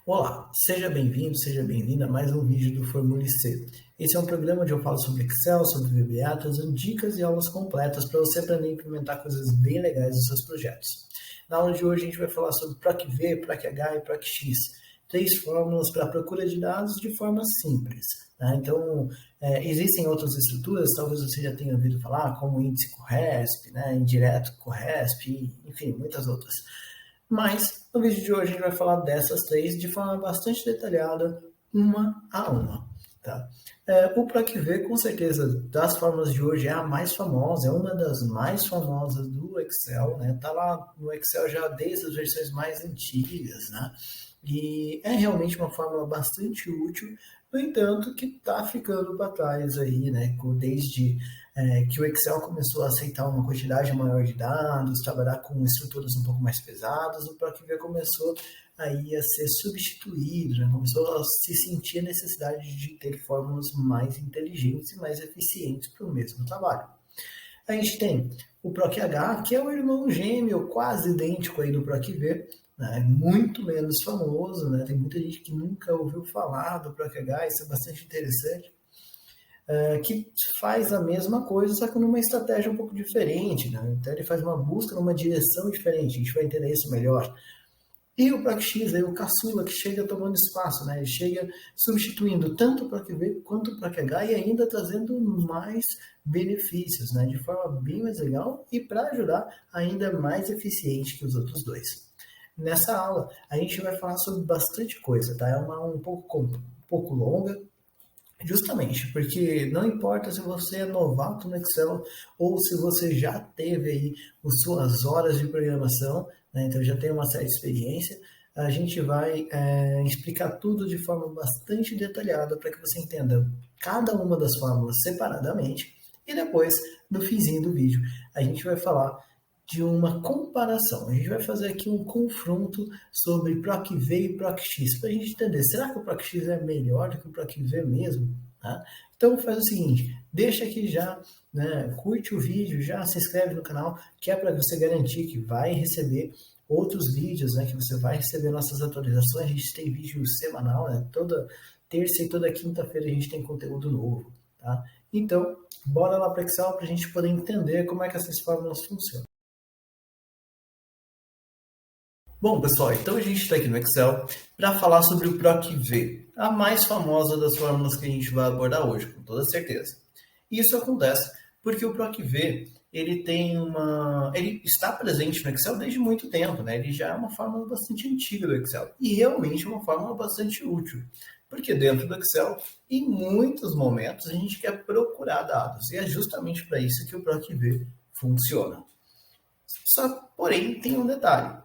Olá, seja bem-vindo, seja bem-vinda a mais um vídeo do Formule C. Esse é um programa onde eu falo sobre Excel, sobre VBA, trazendo dicas e aulas completas para você aprender a implementar coisas bem legais nos seus projetos. Na aula de hoje a gente vai falar sobre PROC-V, PROC-H e PROC-X, três fórmulas para a procura de dados de forma simples. Tá? Então, existem outras estruturas, talvez você já tenha ouvido falar, como índice CoRESP, indireto CoRESP, enfim, muitas outras. Mas no vídeo de hoje a gente vai falar dessas três de forma bastante detalhada, uma a uma. Tá? O PROC-V, com certeza, das fórmulas de hoje é a mais famosa, é uma das mais famosas do Excel, né? Tá lá no Excel já desde as versões mais antigas, né? E é realmente uma fórmula bastante útil, no entanto, que está ficando para trás aí, né? Desde que o Excel começou a aceitar uma quantidade maior de dados, trabalhar com estruturas um pouco mais pesadas, o PROC-V começou aí a ser substituído, né? Começou a se sentir a necessidade de ter fórmulas mais inteligentes e mais eficientes para o mesmo trabalho. A gente tem o PROC-H, que é o irmão gêmeo quase idêntico aí do PROC-V, né? Muito menos famoso, né? Tem muita gente que nunca ouviu falar do PROC-H, isso é bastante interessante. Que faz a mesma coisa, só que numa estratégia um pouco diferente, né? Então ele faz uma busca numa direção diferente, a gente vai entender isso melhor. E o PROC-X, aí, o caçula, que chega tomando espaço, né? Ele chega substituindo tanto o PROC-V quanto o PROC-H e ainda trazendo mais benefícios, né? De forma bem mais legal e para ajudar ainda mais eficiente que os outros dois. Nessa aula, a gente vai falar sobre bastante coisa, tá? É um pouco longa, justamente, porque não importa se você é novato no Excel ou se você já teve aí as suas horas de programação, né, então já tem uma certa experiência, a gente vai explicar tudo de forma bastante detalhada para que você entenda cada uma das fórmulas separadamente e depois, no finzinho do vídeo, a gente vai falar de uma comparação. A gente vai fazer aqui um confronto sobre PROC-V e PROC-X, para a gente entender, será que o PROC-X é melhor do que o PROC-V mesmo? Tá? Então faz o seguinte, deixa aqui já, né, curte o vídeo, já se inscreve no canal, que é para você garantir que vai receber outros vídeos, né, que você vai receber nossas atualizações. A gente tem vídeo semanal, né, toda terça e toda quinta-feira a gente tem conteúdo novo. Tá? Então, bora lá para o Excel para a gente poder entender como é que essas fórmulas funcionam. Bom, pessoal, então a gente está aqui no Excel para falar sobre o PROC-V, a mais famosa das fórmulas que a gente vai abordar hoje, com toda certeza. E isso acontece porque o PROC-V ele está presente no Excel desde muito tempo, né? Ele já é uma fórmula bastante antiga do Excel e realmente é uma fórmula bastante útil, porque dentro do Excel, em muitos momentos, a gente quer procurar dados e é justamente para isso que o PROC-V funciona. Só, porém, tem um detalhe.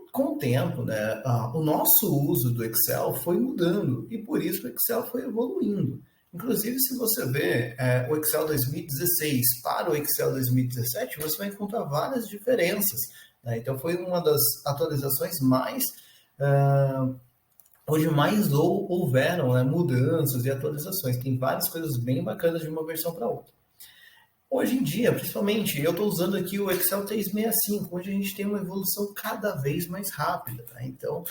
Com o tempo, né, o nosso uso do Excel foi mudando e por isso o Excel foi evoluindo. Inclusive, se você vê o Excel 2016 para o Excel 2017, você vai encontrar várias diferenças. Né? Então, foi uma das atualizações onde mais houveram, né, mudanças e atualizações. Tem várias coisas bem bacanas de uma versão para outra. Hoje em dia, principalmente, eu estou usando aqui o Excel 365, onde a gente tem uma evolução cada vez mais rápida. Tá? Então,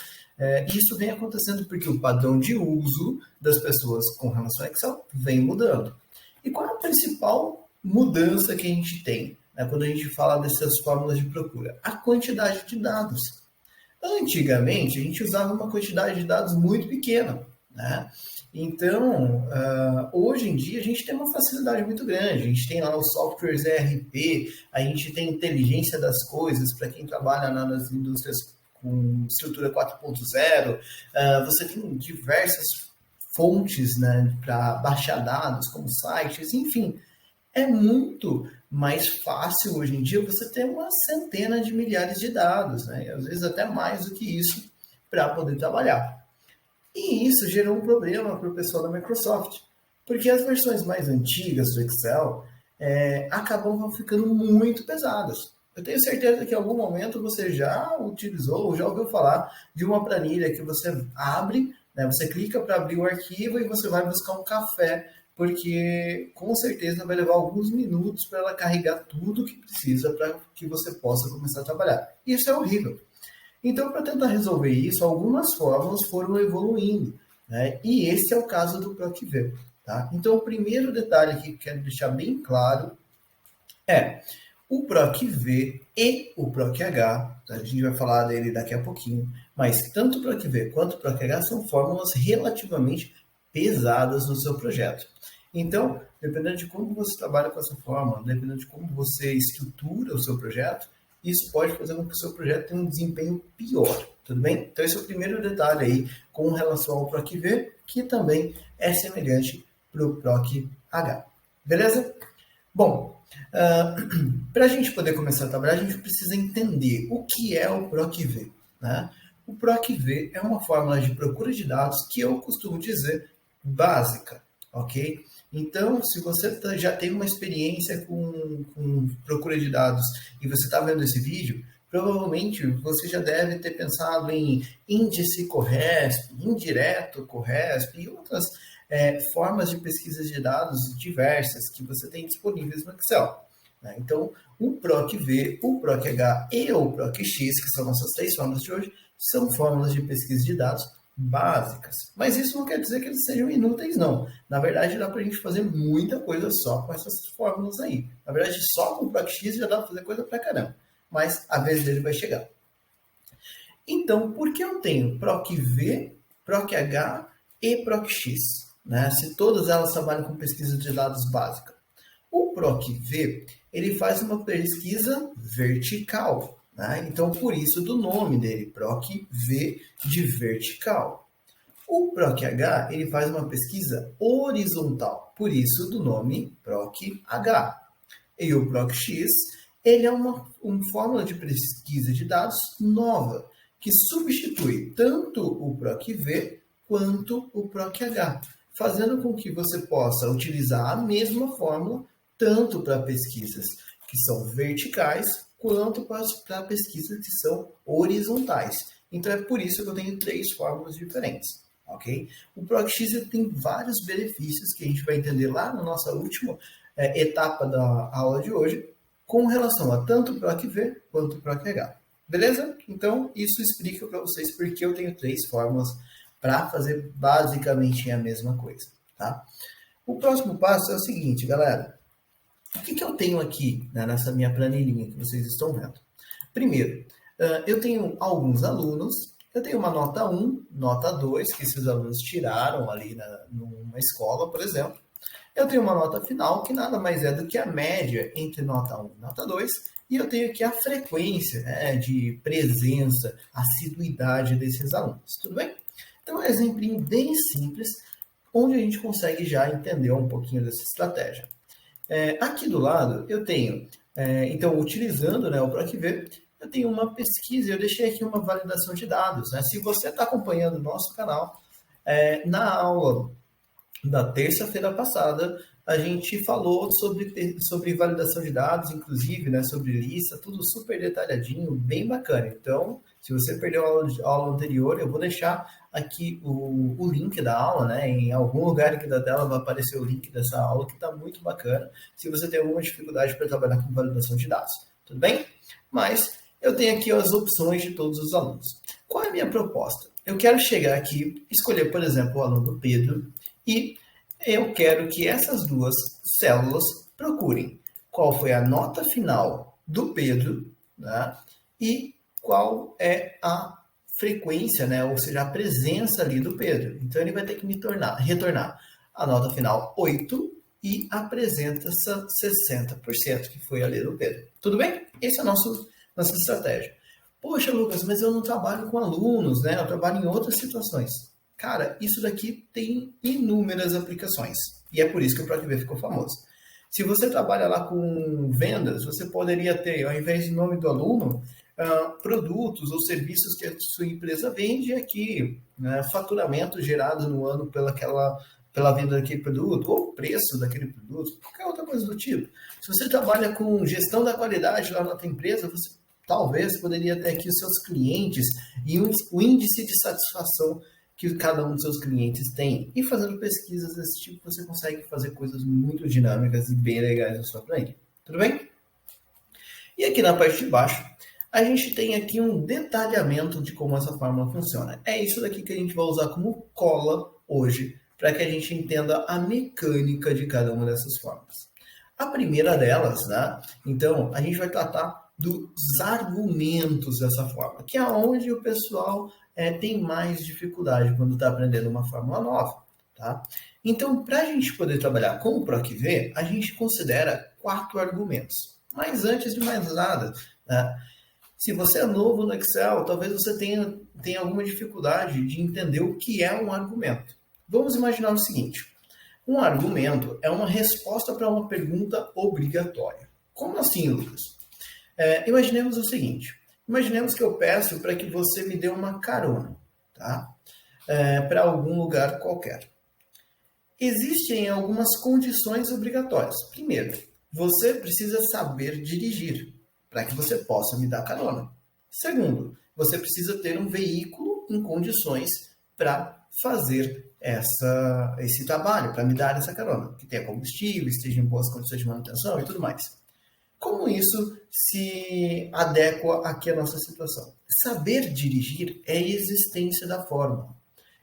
isso vem acontecendo porque o padrão de uso das pessoas com relação ao Excel vem mudando. E qual é a principal mudança que a gente tem, né, quando a gente fala dessas fórmulas de procura? A quantidade de dados. Antigamente, a gente usava uma quantidade de dados muito pequena, né? Então, hoje em dia, a gente tem uma facilidade muito grande. A gente tem lá os softwares ERP, a gente tem inteligência das coisas para quem trabalha nas indústrias com estrutura 4.0. Você tem diversas fontes, né, para baixar dados, como sites, enfim. É muito mais fácil hoje em dia você ter uma centena de milhares de dados, né? E às vezes até mais do que isso para poder trabalhar. E isso gerou um problema para o pessoal da Microsoft, porque as versões mais antigas do Excel acabavam ficando muito pesadas. Eu tenho certeza que em algum momento você já utilizou ou já ouviu falar de uma planilha que você abre, né, você clica para abrir o arquivo e você vai buscar um café, porque com certeza vai levar alguns minutos para ela carregar tudo que precisa para que você possa começar a trabalhar. Isso é horrível. Então, para tentar resolver isso, algumas fórmulas foram evoluindo, né? E esse é o caso do PROC-V, tá? Então, o primeiro detalhe aqui que eu quero deixar bem claro é o PROC-V e o PROC-H, a gente vai falar dele daqui a pouquinho, mas tanto o PROC-V quanto o PROC-H são fórmulas relativamente pesadas no seu projeto. Então, dependendo de como você trabalha com essa fórmula, dependendo de como você estrutura o seu projeto, isso pode fazer com que o seu projeto tenha um desempenho pior, tudo bem? Então, esse é o primeiro detalhe aí com relação ao PROC-V, que também é semelhante para o PROC-H. Beleza? Bom, para a gente poder começar a trabalhar, a gente precisa entender o que é o PROC-V, né? O PROC-V é uma fórmula de procura de dados que eu costumo dizer básica, ok? Então, se você já tem uma experiência com procura de dados e você está vendo esse vídeo, provavelmente você já deve ter pensado em índice CORRESP, indireto CORRESP e outras formas de pesquisa de dados diversas que você tem disponíveis no Excel. Né? Então, o PROC-V, o PROC-H e o PROC-X, que são nossas 3 fórmulas de hoje, são fórmulas de pesquisa de dados básicas. Mas isso não quer dizer que eles sejam inúteis, não. Na verdade, dá para a gente fazer muita coisa só com essas fórmulas aí. Na verdade, só com o PROC-X já dá para fazer coisa pra caramba. Mas a vez dele vai chegar. Então, por que eu tenho PROC-V, PROC-H e PROC-X? Né? Se todas elas trabalham com pesquisa de dados básica. O PROC-V, ele faz uma pesquisa vertical. Né? Então, por isso do nome dele, PROC-V de vertical. O PROC-H, ele faz uma pesquisa horizontal. Por isso do nome PROC-H. E o PROC-X, ele é uma fórmula de pesquisa de dados nova, que substitui tanto o PROC-V quanto o PROC-H, fazendo com que você possa utilizar a mesma fórmula tanto para pesquisas que são verticais quanto para pesquisas que são horizontais. Então é por isso que eu tenho 3 fórmulas diferentes, ok? O PROC-X tem vários benefícios que a gente vai entender lá na nossa última etapa da aula de hoje, com relação a tanto o PROC-V quanto o PROC-H. Beleza? Então isso explica para vocês porque eu tenho 3 fórmulas para fazer basicamente a mesma coisa, tá? O próximo passo é o seguinte, galera. O que eu tenho aqui, né, nessa minha planilhinha que vocês estão vendo? Primeiro, eu tenho alguns alunos, eu tenho uma nota 1, nota 2, que esses alunos tiraram ali numa escola, por exemplo. Eu tenho uma nota final, que nada mais é do que a média entre nota 1 e nota 2, e eu tenho aqui a frequência, né, de presença, assiduidade desses alunos, tudo bem? Então, é um exemplinho bem simples, onde a gente consegue já entender um pouquinho dessa estratégia. Aqui do lado, eu tenho, então, utilizando, né, o PROC-V, eu tenho uma pesquisa, eu deixei aqui uma validação de dados. Né? Se você está acompanhando o nosso canal, na aula da terça-feira passada, a gente falou sobre validação de dados, inclusive, né, sobre lista, tudo super detalhadinho, bem bacana. Então, se você perdeu a aula anterior, eu vou deixar aqui o link da aula, né? Em algum lugar aqui da tela vai aparecer o link dessa aula, que está muito bacana, se você tem alguma dificuldade para trabalhar com validação de dados. Tudo bem? Mas eu tenho aqui as opções de todos os alunos. Qual é a minha proposta? Eu quero chegar aqui, escolher, por exemplo, o aluno Pedro, e eu quero que essas duas células procurem qual foi a nota final do Pedro, né? E qual é a frequência, né? Ou seja, a presença ali do Pedro. Então, ele vai ter que retornar a nota final 8 e a presença 60%, que foi ali do Pedro. Tudo bem? Essa é a nossa estratégia. Poxa, Lucas, mas eu não trabalho com alunos, né? Eu trabalho em outras situações. Cara, isso daqui tem inúmeras aplicações. E é por isso que o PROC-V ficou famoso. Se você trabalha lá com vendas, você poderia ter, ao invés do nome do aluno, produtos ou serviços que a sua empresa vende aqui, né? Faturamento gerado no ano pela venda daquele produto, ou preço daquele produto, qualquer outra coisa do tipo. Se você trabalha com gestão da qualidade lá na tua empresa, você talvez poderia ter aqui os seus clientes e o índice de satisfação que cada um dos seus clientes tem. E fazendo pesquisas desse tipo, você consegue fazer coisas muito dinâmicas e bem legais na sua planilha. Tudo bem? E aqui na parte de baixo, a gente tem aqui um detalhamento de como essa fórmula funciona. É isso daqui que a gente vai usar como cola hoje, para que a gente entenda a mecânica de cada uma dessas fórmulas. A primeira delas, né? Então, a gente vai tratar dos argumentos dessa fórmula, que é onde o pessoal tem mais dificuldade quando está aprendendo uma fórmula nova, tá? Então, para a gente poder trabalhar com o PROC-V, a gente considera 4 argumentos. Mas antes de mais nada, né? Se você é novo no Excel, talvez você tenha alguma dificuldade de entender o que é um argumento. Vamos imaginar o seguinte. Um argumento é uma resposta para uma pergunta obrigatória. Como assim, Lucas? Imaginemos o seguinte. Imaginemos que eu peço para que você me dê uma carona, tá? Para algum lugar qualquer. Existem algumas condições obrigatórias. Primeiro, você precisa saber dirigir para que você possa me dar carona. Segundo, você precisa ter um veículo em condições para fazer esse trabalho, para me dar essa carona, que tenha combustível, esteja em boas condições de manutenção e tudo mais. Como isso se adequa aqui à nossa situação? Saber dirigir é a existência da fórmula.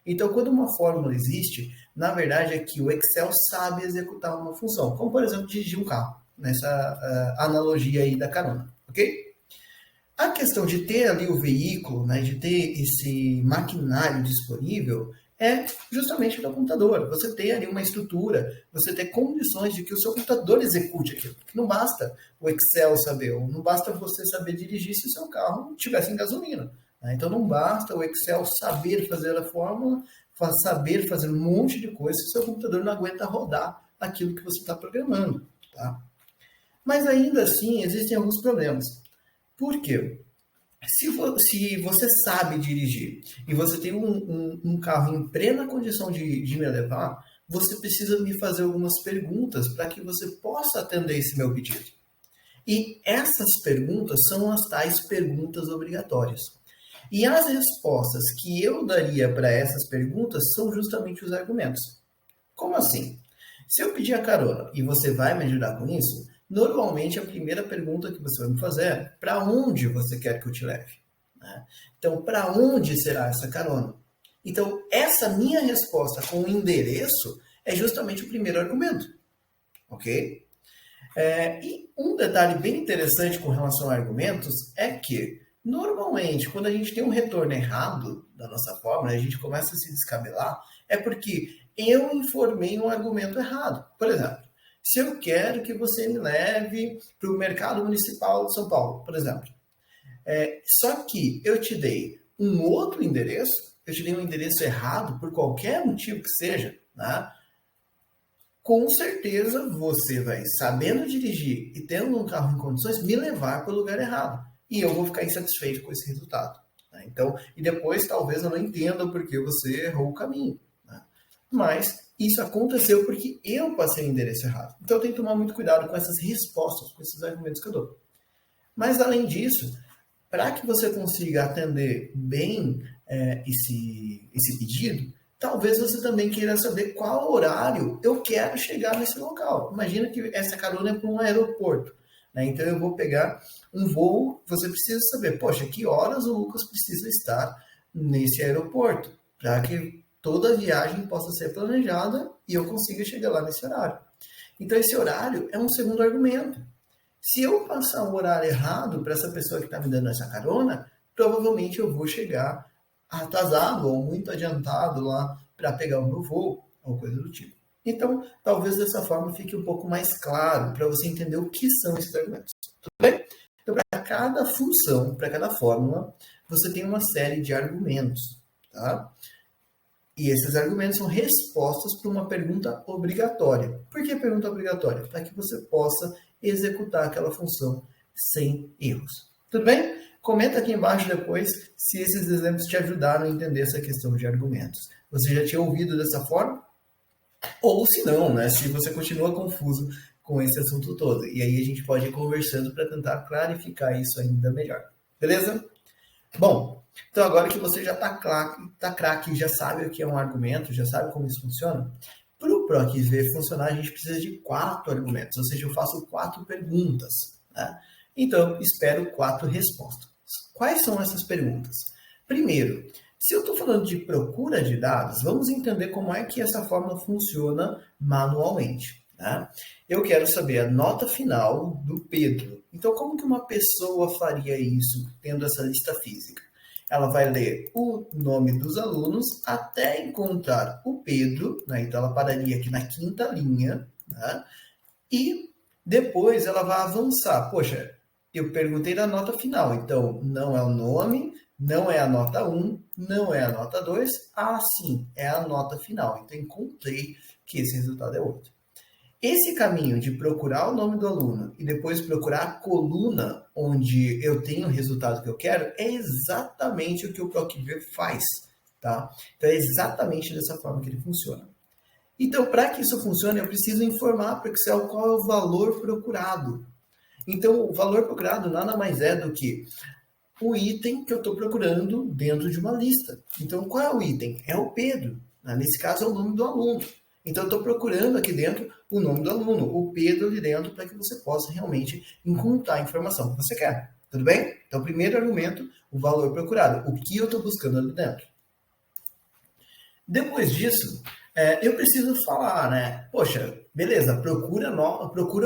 Então, quando uma fórmula existe, na verdade é que o Excel sabe executar uma função, como, por exemplo, dirigir um carro, nessa analogia aí da carona, ok? A questão de ter ali o veículo, né, de ter esse maquinário disponível, é justamente do computador. Você ter ali uma estrutura, você ter condições de que o seu computador execute aquilo. Não basta o Excel saber, ou não basta você saber dirigir se o seu carro tivesse em gasolina. Né? Então não basta o Excel saber fazer a fórmula, saber fazer um monte de coisa se o seu computador não aguenta rodar aquilo que você está programando. Tá? Mas ainda assim existem alguns problemas. Por quê? Se você sabe dirigir e você tem um carro em plena condição de me levar, você precisa me fazer algumas perguntas para que você possa atender esse meu pedido. E essas perguntas são as tais perguntas obrigatórias. E as respostas que eu daria para essas perguntas são justamente os argumentos. Como assim? Se eu pedir a carona e você vai me ajudar com isso, normalmente a primeira pergunta que você vai me fazer é: para onde você quer que eu te leve? Então, para onde será essa carona? Então, essa minha resposta com o endereço é justamente o primeiro argumento. Ok? E um detalhe bem interessante com relação a argumentos é que, normalmente, quando a gente tem um retorno errado da nossa fórmula, a gente começa a se descabelar, é porque eu informei um argumento errado. Por exemplo, se eu quero que você me leve para o mercado municipal de São Paulo, por exemplo. Só que eu te dei um outro endereço, eu te dei um endereço errado por qualquer motivo que seja, né? Com certeza você vai, sabendo dirigir e tendo um carro em condições, me levar para o lugar errado. E eu vou ficar insatisfeito com esse resultado. Né? Então, e depois talvez eu não entenda porque você errou o caminho. Né? Mas isso aconteceu porque eu passei o endereço errado. Então eu tenho que tomar muito cuidado com essas respostas, com esses argumentos que eu dou. Mas além disso, para que você consiga atender bem esse pedido, talvez você também queira saber qual horário eu quero chegar nesse local. Imagina que essa carona é para um aeroporto. Né? Então eu vou pegar um voo, você precisa saber, poxa, que horas o Lucas precisa estar nesse aeroporto, para que toda a viagem possa ser planejada e eu consiga chegar lá nesse horário. Então esse horário é um segundo argumento. Se eu passar o horário errado para essa pessoa que está me dando essa carona, provavelmente eu vou chegar atrasado ou muito adiantado lá para pegar o meu voo, ou coisa do tipo. Então, talvez dessa forma fique um pouco mais claro para você entender o que são esses argumentos. Tudo bem? Então, para cada função, para cada fórmula, você tem uma série de argumentos. Tá? E esses argumentos são respostas para uma pergunta obrigatória. Por que pergunta obrigatória? Para que você possa executar aquela função sem erros. Tudo bem? Comenta aqui embaixo depois se esses exemplos te ajudaram a entender essa questão de argumentos. Você já tinha ouvido dessa forma? Ou se não, né? Se você continua confuso com esse assunto todo. E aí a gente pode ir conversando para tentar clarificar isso ainda melhor. Beleza? Bom, então agora que você já está craque, já sabe o que é um argumento, já sabe como isso funciona, para o PROC-V funcionar, a gente precisa de 4 argumentos, ou seja, eu faço 4 perguntas. Né? Então, espero 4 respostas. Quais são essas perguntas? Primeiro, se eu estou falando de procura de dados, vamos entender como é que essa fórmula funciona manualmente. Né? Eu quero saber a nota final do Pedro. Então, como que uma pessoa faria isso tendo essa lista física? Ela vai ler o nome dos alunos até encontrar o Pedro, né? Então ela pararia aqui na quinta linha, né? E depois ela vai avançar. Poxa, eu perguntei da nota final, então não é o nome, não é a nota 1, não é a nota 2, sim, é a nota final. Então encontrei que esse resultado é 8. Esse caminho de procurar o nome do aluno e depois procurar a coluna onde eu tenho o resultado que eu quero é exatamente o que o PROC-V faz, tá? Então é exatamente dessa forma que ele funciona. Então, para que isso funcione, eu preciso informar para o Excel qual é o valor procurado. Então, o valor procurado nada mais é do que o item que eu estou procurando dentro de uma lista. Então, qual é o item? É o Pedro. Nesse caso, é o nome do aluno. Então, eu estou procurando aqui dentro o nome do aluno, o Pedro ali dentro, para que você possa realmente encontrar a informação que você quer. Tudo bem? Então, primeiro argumento, o valor procurado. O que eu estou buscando ali dentro. Depois disso, eu preciso falar, né? Poxa, beleza, procura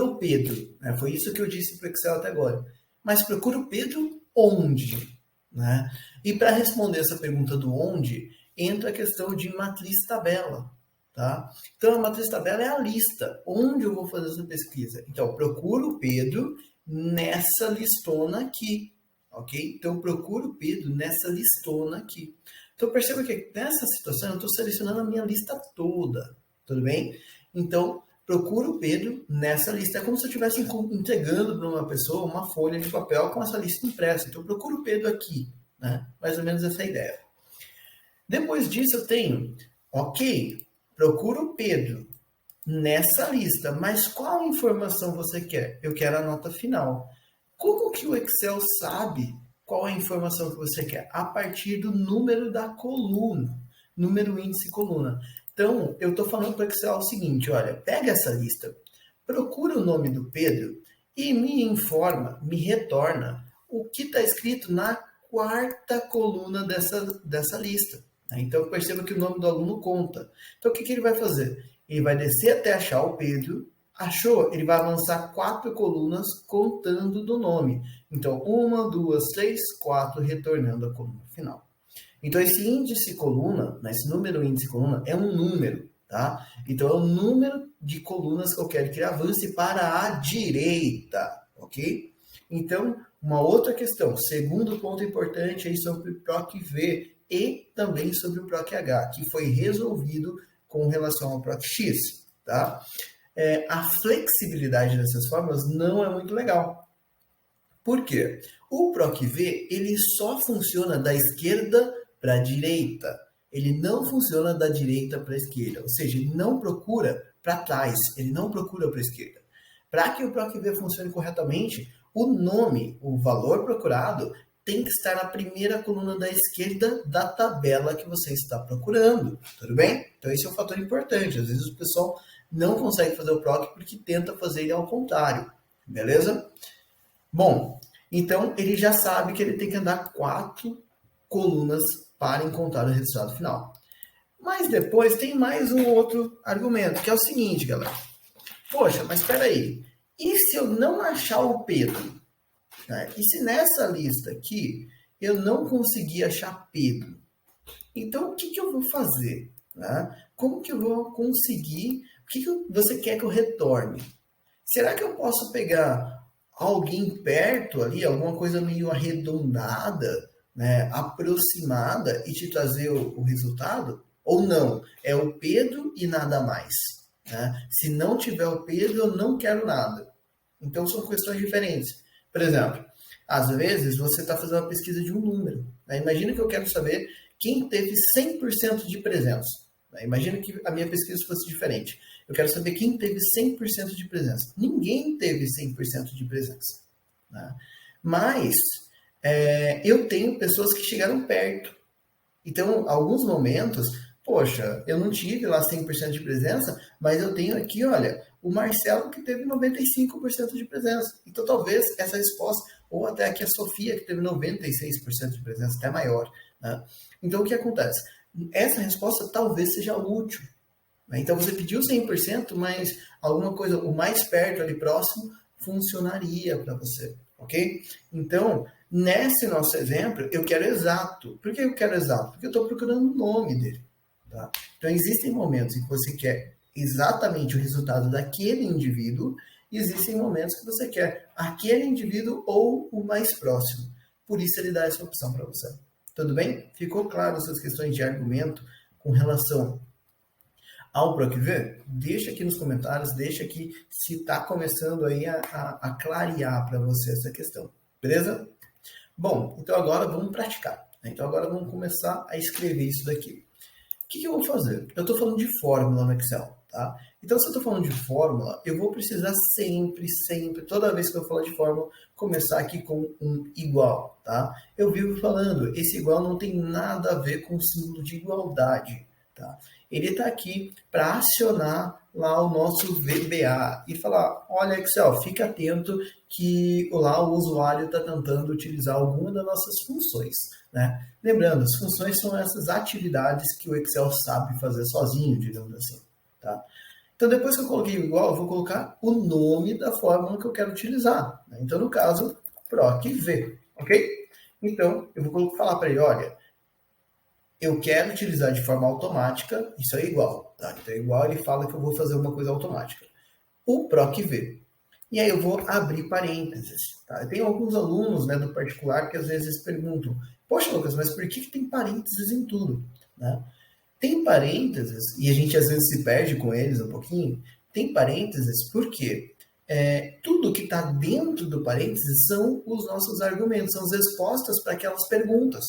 o Pedro. Né? Foi isso que eu disse para o Excel até agora. Mas procura o Pedro onde? Né? E para responder essa pergunta do onde, entra a questão de matriz tabela. Tá? Então, a matriz tabela é a lista. Onde eu vou fazer essa pesquisa? Então, procuro o Pedro nessa listona aqui. Ok? Então, eu procuro o Pedro nessa listona aqui. Então, perceba que nessa situação eu estou selecionando a minha lista toda. Tudo bem? Então, procuro o Pedro nessa lista. É como se eu estivesse entregando para uma pessoa uma folha de papel com essa lista impressa. Então, procuro o Pedro aqui. Né? Mais ou menos essa ideia. Depois disso, eu tenho, ok, procura o Pedro nessa lista, mas qual informação você quer? Eu quero a nota final. Como que o Excel sabe qual é a informação que você quer? A partir do número da coluna, número índice coluna. Então, eu estou falando para o Excel o seguinte, olha, pega essa lista, procura o nome do Pedro e me informa, me retorna o que está escrito na quarta coluna dessa lista. Então, perceba que o nome do aluno conta. Então, o que ele vai fazer? Ele vai descer até achar o Pedro. Achou? Ele vai avançar 4 colunas contando do nome. Então, 1, 2, 3, 4, retornando a coluna final. Então, esse índice coluna, esse número índice coluna, é um número, tá? Então, é o número de colunas que eu quero que ele avance para a direita, ok? Então, uma outra questão, segundo ponto importante aí sobre o PROC-V e também sobre o PROC-H, que foi resolvido com relação ao PROC-X, tá? A flexibilidade dessas fórmulas não é muito legal. Por quê? O PROC-V, ele só funciona da esquerda para a direita. Ele não funciona da direita para a esquerda. Ou seja, ele não procura para trás, ele não procura para a esquerda. Para que o PROC-V funcione corretamente, o nome, o valor procurado, tem que estar na primeira coluna da esquerda da tabela que você está procurando. Tudo bem? Então, esse é um fator importante. Às vezes o pessoal não consegue fazer o PROC porque tenta fazer ele ao contrário. Beleza? Bom, então ele já sabe que ele tem que andar 4 colunas para encontrar o resultado final. Mas depois tem mais um outro argumento, que é o seguinte, galera. Poxa, mas espera aí. E se eu não achar o Pedro? Né? E se nessa lista aqui eu não conseguir achar Pedro? Então, o que eu vou fazer? Né? Como que eu vou conseguir? O que você quer que eu retorne? Será que eu posso pegar alguém perto ali, alguma coisa meio arredondada, né, aproximada e te trazer o resultado? Ou não? É o Pedro e nada mais. Né? Se não tiver o Pedro, eu não quero nada. Então, são questões diferentes. Por exemplo, às vezes você está fazendo uma pesquisa de um número. Né? Imagina que eu quero saber quem teve 100% de presença. Né? Imagina que a minha pesquisa fosse diferente. Eu quero saber quem teve 100% de presença. Ninguém teve 100% de presença. Né? Mas eu tenho pessoas que chegaram perto. Então, em alguns momentos, poxa, eu não tive lá 100% de presença, mas eu tenho aqui, olha, o Marcelo que teve 95% de presença. Então, talvez essa resposta, ou até aqui a Sofia que teve 96% de presença, até maior, né? Então, o que acontece? Essa resposta talvez seja útil, né? Então, você pediu 100%, mas alguma coisa, o mais perto ali próximo, funcionaria para você, ok? Então, nesse nosso exemplo, eu quero exato. Por que eu quero exato? Porque eu estou procurando o nome dele. Tá? Então, existem momentos em que você quer exatamente o resultado daquele indivíduo e existem momentos que você quer aquele indivíduo ou o mais próximo. Por isso, ele dá essa opção para você. Tudo bem? Ficou claro essas questões de argumento com relação ao PROC-V? Deixa aqui nos comentários, deixa aqui se está começando aí a clarear para você essa questão. Beleza? Bom, então agora vamos praticar. Então agora vamos começar a escrever isso daqui. O que eu vou fazer? Eu estou falando de fórmula no Excel, tá? Então, se eu estou falando de fórmula, eu vou precisar sempre, toda vez que eu falar de fórmula, começar aqui com um igual, tá? Eu vivo falando, esse igual não tem nada a ver com o símbolo de igualdade, tá? Ele está aqui para acionar lá o nosso VBA e falar, olha Excel, fica atento que lá o usuário está tentando utilizar alguma das nossas funções, né? Lembrando, as funções são essas atividades que o Excel sabe fazer sozinho, digamos assim, tá? Então, depois que eu coloquei o igual, eu vou colocar o nome da fórmula que eu quero utilizar, né? Então, no caso, PROC-V, ok? Então, eu vou falar para ele, olha, eu quero utilizar de forma automática, isso é igual, tá? Então, é igual, ele fala que eu vou fazer uma coisa automática. O PROC-V. E aí eu vou abrir parênteses, tá? Eu tenho alguns alunos, né, do particular que às vezes perguntam, poxa, Lucas, mas por que tem parênteses em tudo, né? Tem parênteses, e a gente às vezes se perde com eles um pouquinho, tem parênteses porque tudo que está dentro do parênteses são os nossos argumentos, são as respostas para aquelas perguntas.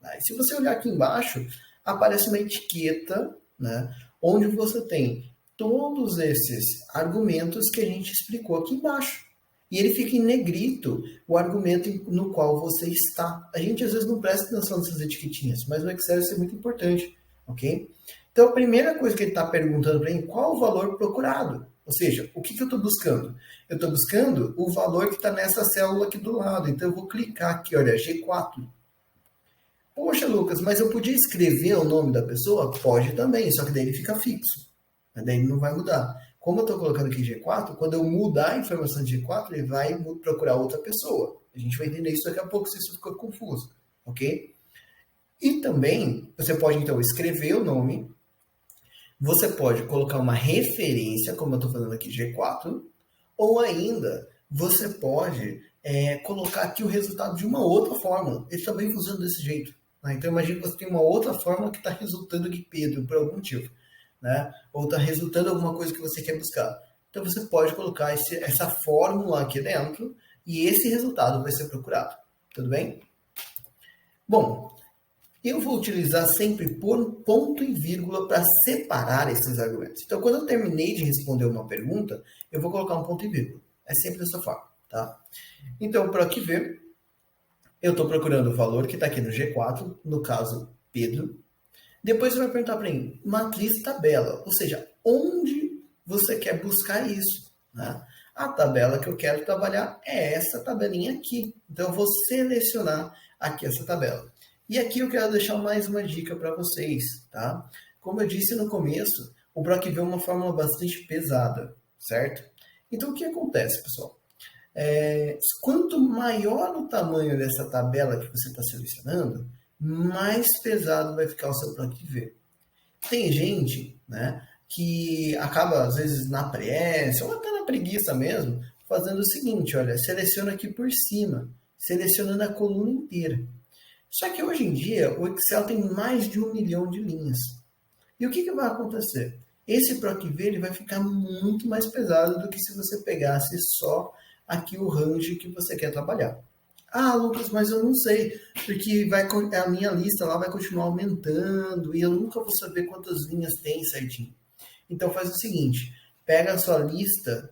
Né? E se você olhar aqui embaixo, aparece uma etiqueta, né, onde você tem todos esses argumentos que a gente explicou aqui embaixo. E ele fica em negrito o argumento no qual você está. A gente às vezes não presta atenção nessas etiquetinhas, mas no Excel isso é muito importante. Ok? Então, a primeira coisa que ele está perguntando para mim, qual o valor procurado? Ou seja, o que eu estou buscando? Eu estou buscando o valor que está nessa célula aqui do lado. Então, eu vou clicar aqui, olha, G4. Poxa, Lucas, mas eu podia escrever o nome da pessoa? Pode também, só que daí ele fica fixo. Daí ele não vai mudar. Como eu estou colocando aqui G4, quando eu mudar a informação de G4, ele vai procurar outra pessoa. A gente vai entender isso daqui a pouco, se isso ficou confuso. Ok? E também, você pode, então, escrever o nome, você pode colocar uma referência, como eu estou fazendo aqui, G4, ou ainda, você pode colocar aqui o resultado de uma outra fórmula. Ele também funciona desse jeito. Né? Então, imagine que você tem uma outra fórmula que está resultando de Pedro, por algum motivo. Né? Ou está resultando alguma coisa que você quer buscar. Então, você pode colocar essa fórmula aqui dentro e esse resultado vai ser procurado. Tudo bem? Bom, eu vou utilizar sempre ponto e vírgula para separar esses argumentos. Então, quando eu terminei de responder uma pergunta, eu vou colocar um ponto e vírgula. É sempre dessa forma, tá? Então, para aqui ver, eu estou procurando o valor que está aqui no G4, no caso, Pedro. Depois você vai perguntar para mim, matriz tabela, ou seja, onde você quer buscar isso, né? A tabela que eu quero trabalhar é essa tabelinha aqui. Então, eu vou selecionar aqui essa tabela. E aqui eu quero deixar mais uma dica para vocês, tá? Como eu disse no começo, o PROC-V é uma fórmula bastante pesada, certo? Então, o que acontece, pessoal? Quanto maior o tamanho dessa tabela que você está selecionando, mais pesado vai ficar o seu PROC-V. Tem gente, né, que acaba, às vezes, na pressa, ou até na preguiça mesmo, fazendo o seguinte, olha, seleciona aqui por cima, selecionando a coluna inteira. Só que hoje em dia o Excel tem mais de 1 milhão de linhas. E o que vai acontecer? Esse PROC-V ele vai ficar muito mais pesado do que se você pegasse só aqui o range que você quer trabalhar. Ah, Lucas, mas eu não sei, porque a minha lista lá vai continuar aumentando e eu nunca vou saber quantas linhas tem certinho. Então faz o seguinte, pega a sua lista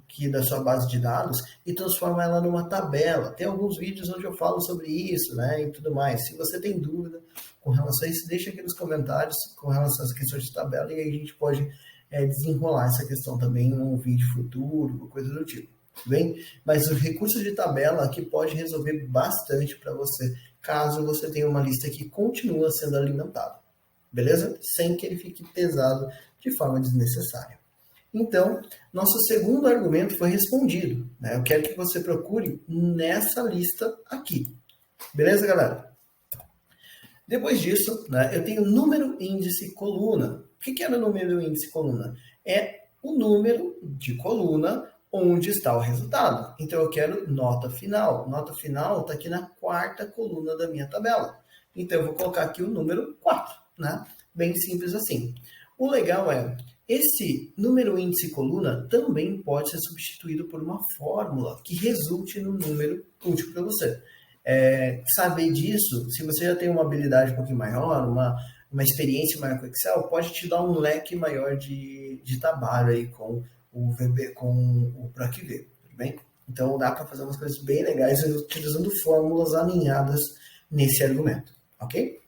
aqui da sua base de dados e transforma ela numa tabela. Tem alguns vídeos onde eu falo sobre isso, né, e tudo mais. Se você tem dúvida com relação a isso, deixa aqui nos comentários com relação às questões de tabela e aí a gente pode desenrolar essa questão também em um vídeo futuro, coisa do tipo. Bem, mas o recurso de tabela aqui pode resolver bastante para você, caso você tenha uma lista que continua sendo alimentada, beleza? Sem que ele fique pesado de forma desnecessária. Então, nosso segundo argumento foi respondido, né? Eu quero que você procure nessa lista aqui, beleza, galera? Depois disso, né, eu tenho número, índice, coluna. O que é o número, índice, coluna? É o número de coluna onde está o resultado. Então, eu quero nota final. Nota final está aqui na quarta coluna da minha tabela. Então, eu vou colocar aqui o número 4, né? Bem simples assim. O legal é, esse número, índice e coluna também pode ser substituído por uma fórmula que resulte no número útil para você. Saber disso, se você já tem uma habilidade um pouquinho maior, uma experiência maior com Excel, pode te dar um leque maior de trabalho aí com o VB, com o PROC-V, tudo bem? Então dá para fazer umas coisas bem legais utilizando fórmulas alinhadas nesse argumento, ok?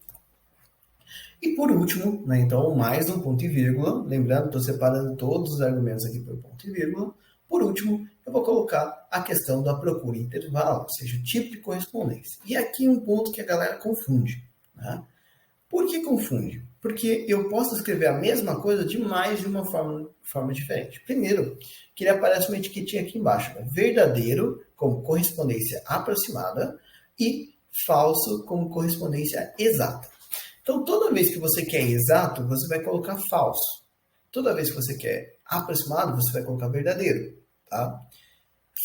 E por último, né, então mais um ponto e vírgula, lembrando, estou separando todos os argumentos aqui por ponto e vírgula. Por último, eu vou colocar a questão da procura intervalo, ou seja, o tipo de correspondência. E aqui um ponto que a galera confunde, né? Por que confunde? Porque eu posso escrever a mesma coisa de mais de uma forma diferente. Primeiro, que ele aparece uma etiquetinha aqui embaixo, né? Verdadeiro como correspondência aproximada e falso como correspondência exata. Então, toda vez que você quer exato, você vai colocar falso. Toda vez que você quer aproximado, você vai colocar verdadeiro. Tá?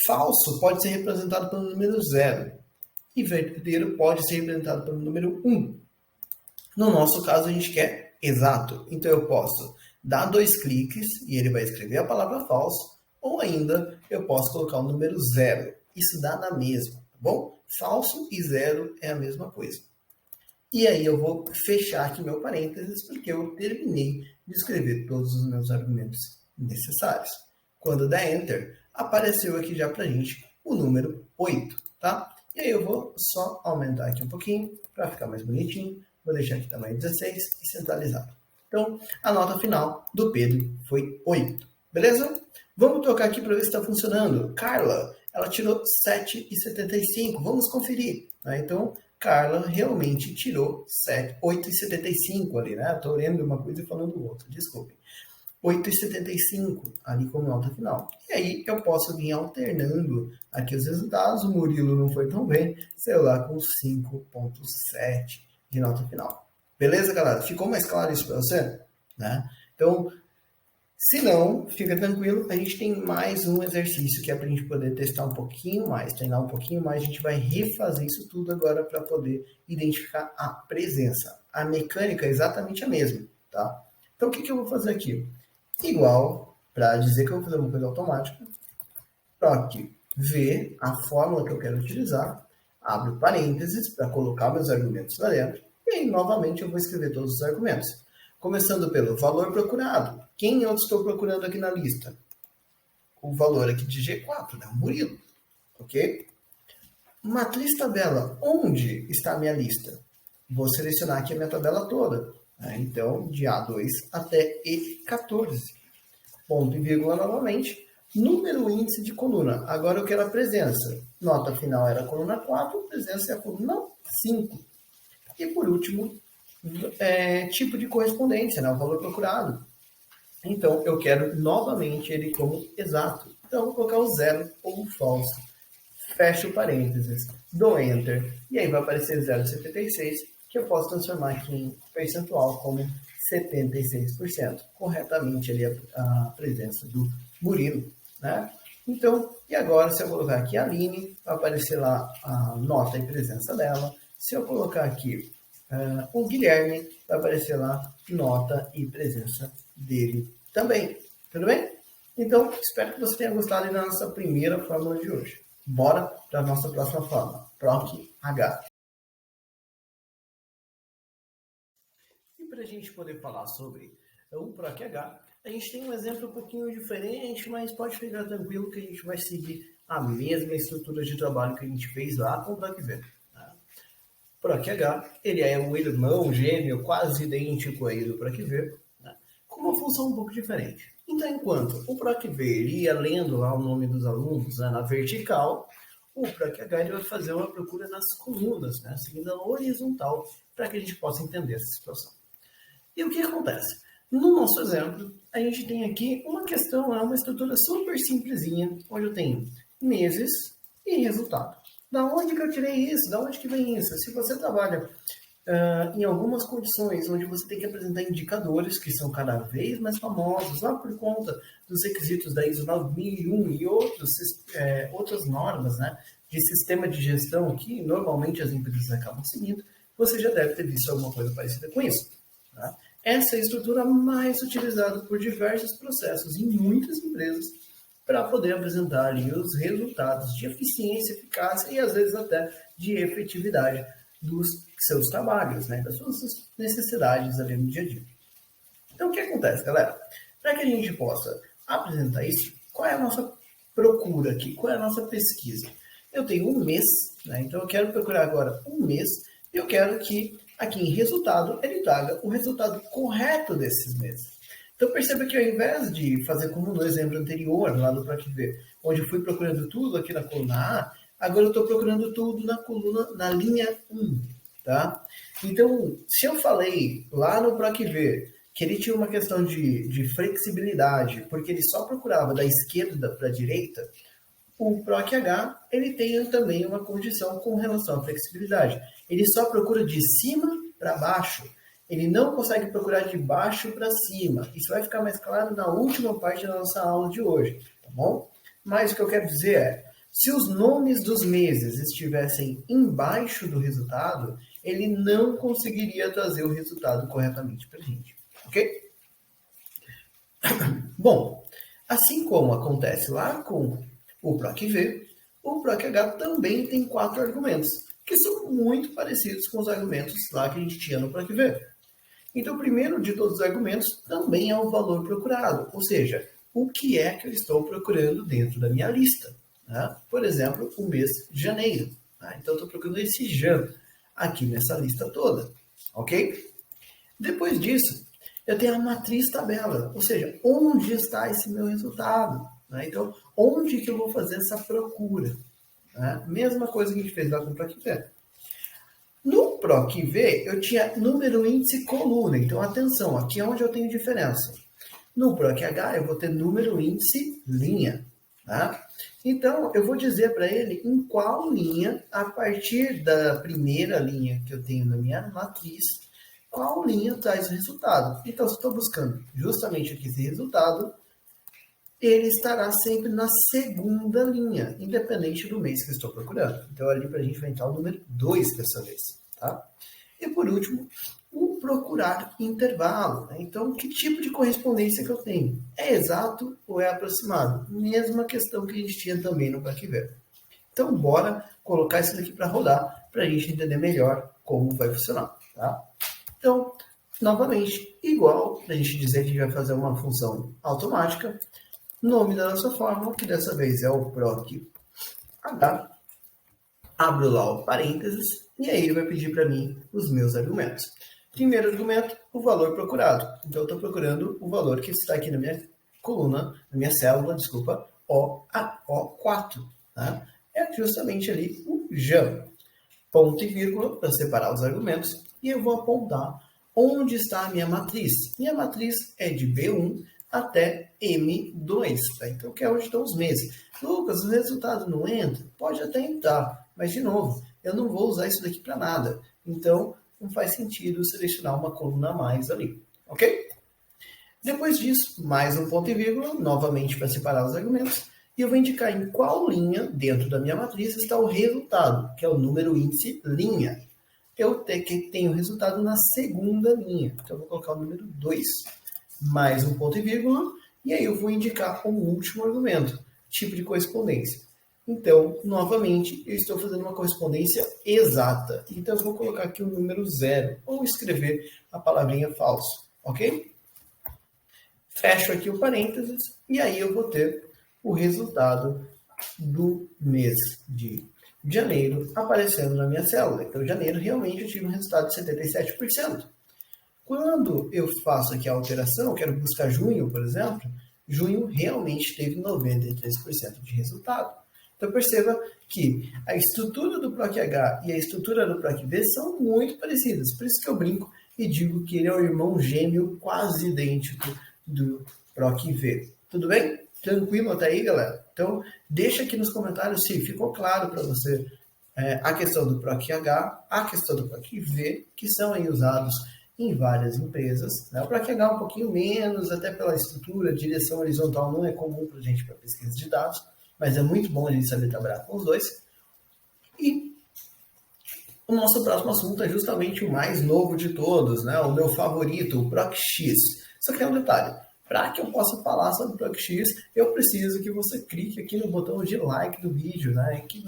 Falso pode ser representado pelo número 0 e verdadeiro pode ser representado pelo número 1. No nosso caso, a gente quer exato. Então, eu posso dar 2 cliques e ele vai escrever a palavra falso, ou ainda eu posso colocar o número 0. Isso dá na mesma, tá bom? Falso e 0 é a mesma coisa. E aí eu vou fechar aqui meu parênteses, porque eu terminei de escrever todos os meus argumentos necessários. Quando der Enter, apareceu aqui já pra gente o número 8, tá? E aí eu vou só aumentar aqui um pouquinho, para ficar mais bonitinho. Vou deixar aqui tamanho 16 e centralizado. Então, a nota final do Pedro foi 8, beleza? Vamos tocar aqui para ver se está funcionando. Carla, ela tirou 7,75. Vamos conferir. Então, Carla realmente tirou 8,75 ali, né? Estou lendo uma coisa e falando outra, desculpem. 8,75 ali como nota final. E aí eu posso vir alternando aqui os resultados. O Murilo não foi tão bem, saiu lá com 5,7 de nota final. Beleza, galera? Ficou mais claro isso para você? Né? Então, se não, fica tranquilo, a gente tem mais um exercício que é para a gente poder testar um pouquinho mais, treinar um pouquinho mais. A gente vai refazer isso tudo agora para poder identificar a presença. A mecânica é exatamente a mesma, tá? Então, o que eu vou fazer aqui? Igual, para dizer que eu vou fazer uma coisa automática, PROC V, a fórmula que eu quero utilizar, abro parênteses para colocar meus argumentos lá dentro, e aí, novamente, eu vou escrever todos os argumentos. Começando pelo valor procurado. Quem eu estou procurando aqui na lista? O valor aqui de G4, né? O Murilo. Ok? Matriz tabela. Onde está a minha lista? Vou selecionar aqui a minha tabela toda. Né? Então, de A2 até E14. Ponto e vírgula novamente. Número índice de coluna. Agora eu quero a presença. Nota final era a coluna 4, presença é a coluna 5. E por último, tipo de correspondência, né? O valor procurado. Então, eu quero novamente ele como exato. Então, eu vou colocar o 0 ou o falso. Fecho parênteses, dou Enter, e aí vai aparecer 0,76, que eu posso transformar aqui em percentual como 76%. Corretamente ali a presença do Murilo, né? Então, e agora se eu colocar aqui a Aline, vai aparecer lá a nota e presença dela. Se eu colocar aqui o Guilherme, vai aparecer lá nota e presença dele também. Tudo bem? Então, espero que você tenha gostado da nossa primeira fórmula de hoje. Bora para a nossa próxima fórmula, PROC-H. E para a gente poder falar sobre o PROC-H, A gente tem um exemplo um pouquinho diferente, mas pode ficar tranquilo que a gente vai seguir a mesma estrutura de trabalho que a gente fez lá com o PROC-V. Tá? O PROC-H, ele é um irmão gêmeo quase idêntico aí do PROC-V, né? Com uma função um pouco diferente. Então, enquanto o PROC-V ele ia lendo lá o nome dos alunos, né, na vertical, o PROC-H ele vai fazer uma procura nas colunas, né, seguindo a horizontal, para que a gente possa entender essa situação. E o que acontece? No nosso exemplo, a gente tem aqui uma questão, uma estrutura super simplesinha, onde eu tenho meses e resultado. Da onde que eu tirei isso? Da onde que vem isso? Se você trabalha em algumas condições onde você tem que apresentar indicadores que são cada vez mais famosos, lá por conta dos requisitos da ISO 9001 e outras normas, né, de sistema de gestão que normalmente as empresas acabam seguindo, você já deve ter visto alguma coisa parecida com isso. Tá? Essa é a estrutura mais utilizada por diversos processos em muitas empresas para poder apresentar ali os resultados de eficiência, eficácia e às vezes até de efetividade dos seus trabalhos, né, das suas necessidades ali no dia a dia. Então o que acontece, galera? Para que a gente possa apresentar isso, qual é a nossa procura aqui? Qual é a nossa pesquisa? Eu tenho um mês, né, então eu quero procurar agora um mês e eu quero que aqui em resultado, ele traga o resultado correto desses meses. Então perceba que ao invés de fazer como no exemplo anterior, lá do PROC-V, onde eu fui procurando tudo aqui na coluna A, agora eu estou procurando tudo na linha 1. Tá? Então, se eu falei lá no PROC-V que ele tinha uma questão de flexibilidade, porque ele só procurava da esquerda para a direita, o PROC-H ele tem também uma condição com relação à flexibilidade. Ele só procura de cima para baixo. Ele não consegue procurar de baixo para cima. Isso vai ficar mais claro na última parte da nossa aula de hoje, tá bom? Mas o que eu quero dizer é, se os nomes dos meses estivessem embaixo do resultado, ele não conseguiria trazer o resultado corretamente para a gente, ok? Bom, assim como acontece lá com o PROC-V, o PROC-H também tem 4 argumentos, que são muito parecidos com os argumentos lá que a gente tinha no PROC-V. Então, o primeiro de todos os argumentos também é o valor procurado, ou seja, o que é que eu estou procurando dentro da minha lista. Né? Por exemplo, o mês de janeiro. Tá? Então, eu estou procurando esse Jan aqui nessa lista toda, ok? Depois disso, eu tenho a matriz tabela, ou seja, onde está esse meu resultado. Né? Então, onde que eu vou fazer essa procura? Né? Mesma coisa que a gente fez lá com o PROC-V. No PROC-V, eu tinha número, índice, coluna. Então, atenção, aqui é onde eu tenho diferença. No PROC-H, eu vou ter número, índice, linha. Tá? Então, eu vou dizer para ele em qual linha, a partir da primeira linha que eu tenho na minha matriz, qual linha traz o resultado. Então, se eu estou buscando justamente aqui esse resultado, ele estará sempre na segunda linha, independente do mês que eu estou procurando. Então, ali para a gente vai entrar o número 2 dessa vez. Tá? E por último, o procurar intervalo. Né? Então, que tipo de correspondência que eu tenho? É exato ou é aproximado? Mesma questão que a gente tinha também no PROC-V. Então, bora colocar isso daqui para rodar, para a gente entender melhor como vai funcionar. Tá? Então, novamente, igual a gente dizer que a gente vai fazer uma função automática, nome da nossa fórmula, que dessa vez é o PROC-H, abro lá o parênteses, e aí ele vai pedir para mim os meus argumentos. Primeiro argumento, o valor procurado. Então, eu estou procurando o valor que está aqui na minha coluna, na minha célula, desculpa, O4. Tá? É justamente ali o Jan. Ponto e vírgula para separar os argumentos, e eu vou apontar onde está a minha matriz. Minha matriz é de B1 até M2, tá? Então, que é onde estão os meses. Lucas, o resultado não entra? Pode até entrar, mas, de novo, eu não vou usar isso daqui para nada. Então, não faz sentido selecionar uma coluna a mais ali, ok? Depois disso, mais um ponto e vírgula, novamente para separar os argumentos, e eu vou indicar em qual linha, dentro da minha matriz, está o resultado, que é o número índice linha. Eu tenho o resultado na segunda linha, então eu vou colocar o número 2, mais um ponto e vírgula, e aí eu vou indicar como último argumento, tipo de correspondência. Então, novamente, eu estou fazendo uma correspondência exata. Então, eu vou colocar aqui o número 0, ou escrever a palavrinha falso, ok? fecho aqui o parênteses e aí eu vou ter o resultado do mês de janeiro aparecendo na minha célula. Então, em janeiro realmente eu tive um resultado de 77%. Quando eu faço aqui a alteração, quero buscar junho, por exemplo, junho realmente teve 93% de resultado. Então perceba que a estrutura do PROC-H e a estrutura do PROC-V são muito parecidas. Por isso que eu brinco e digo que ele é o irmão gêmeo quase idêntico do PROC-V. Tudo bem? Tranquilo até aí, galera? Então, deixa aqui nos comentários se ficou claro para você a questão do PROC-H, a questão do PROC-V, que são aí usados em várias empresas. Né? O PROC-H é um pouquinho menos, até pela estrutura, direção horizontal não é comum para a gente para pesquisa de dados, mas é muito bom a gente saber trabalhar com os dois. E o nosso próximo assunto é justamente o mais novo de todos, né? O meu favorito, o PROC-X. Só que tem um detalhe. Para que eu possa falar sobre o PROC-X, eu preciso que você clique aqui no botão de like do vídeo, né? Que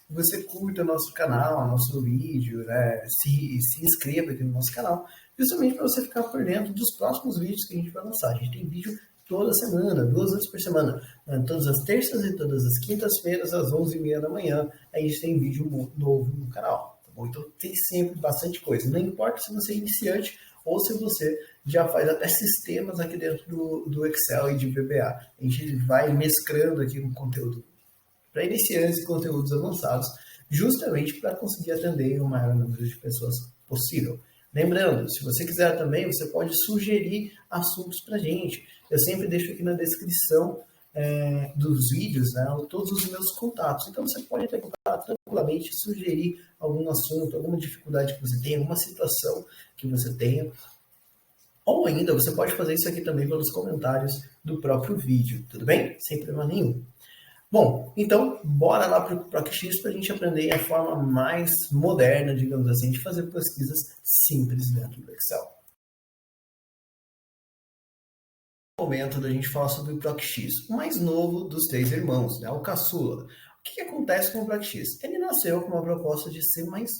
você curta o nosso canal, nosso vídeo, né? Se inscreva aqui no nosso canal, justamente para você ficar por dentro dos próximos vídeos que a gente vai lançar. A gente tem vídeo toda semana, 2 vezes por semana, todas as terças e todas as quintas-feiras, às 11h30 da manhã, a gente tem vídeo novo no canal. Tá bom? Então tem sempre bastante coisa. Não importa se você é iniciante ou se você já faz até sistemas aqui dentro do Excel e de VBA. A gente vai mesclando aqui um conteúdo para iniciantes e conteúdos avançados, justamente para conseguir atender o maior número de pessoas possível. Lembrando, se você quiser também, você pode sugerir assuntos para a gente. Eu sempre deixo aqui na descrição dos vídeos, né, todos os meus contatos. Então você pode ter contato tranquilamente, sugerir algum assunto, alguma dificuldade que você tenha, alguma situação que você tenha. Ou ainda, você pode fazer isso aqui também pelos comentários do próprio vídeo, tudo bem? Sem problema nenhum. Bom, então, bora lá para o PROC-X para a gente aprender a forma mais moderna, digamos assim, de fazer pesquisas simples dentro do Excel. Momento da gente falar sobre o PROC-X, o mais novo dos 3 irmãos, né, o caçula. O que acontece com o PROC-X? Ele nasceu com uma proposta de ser mais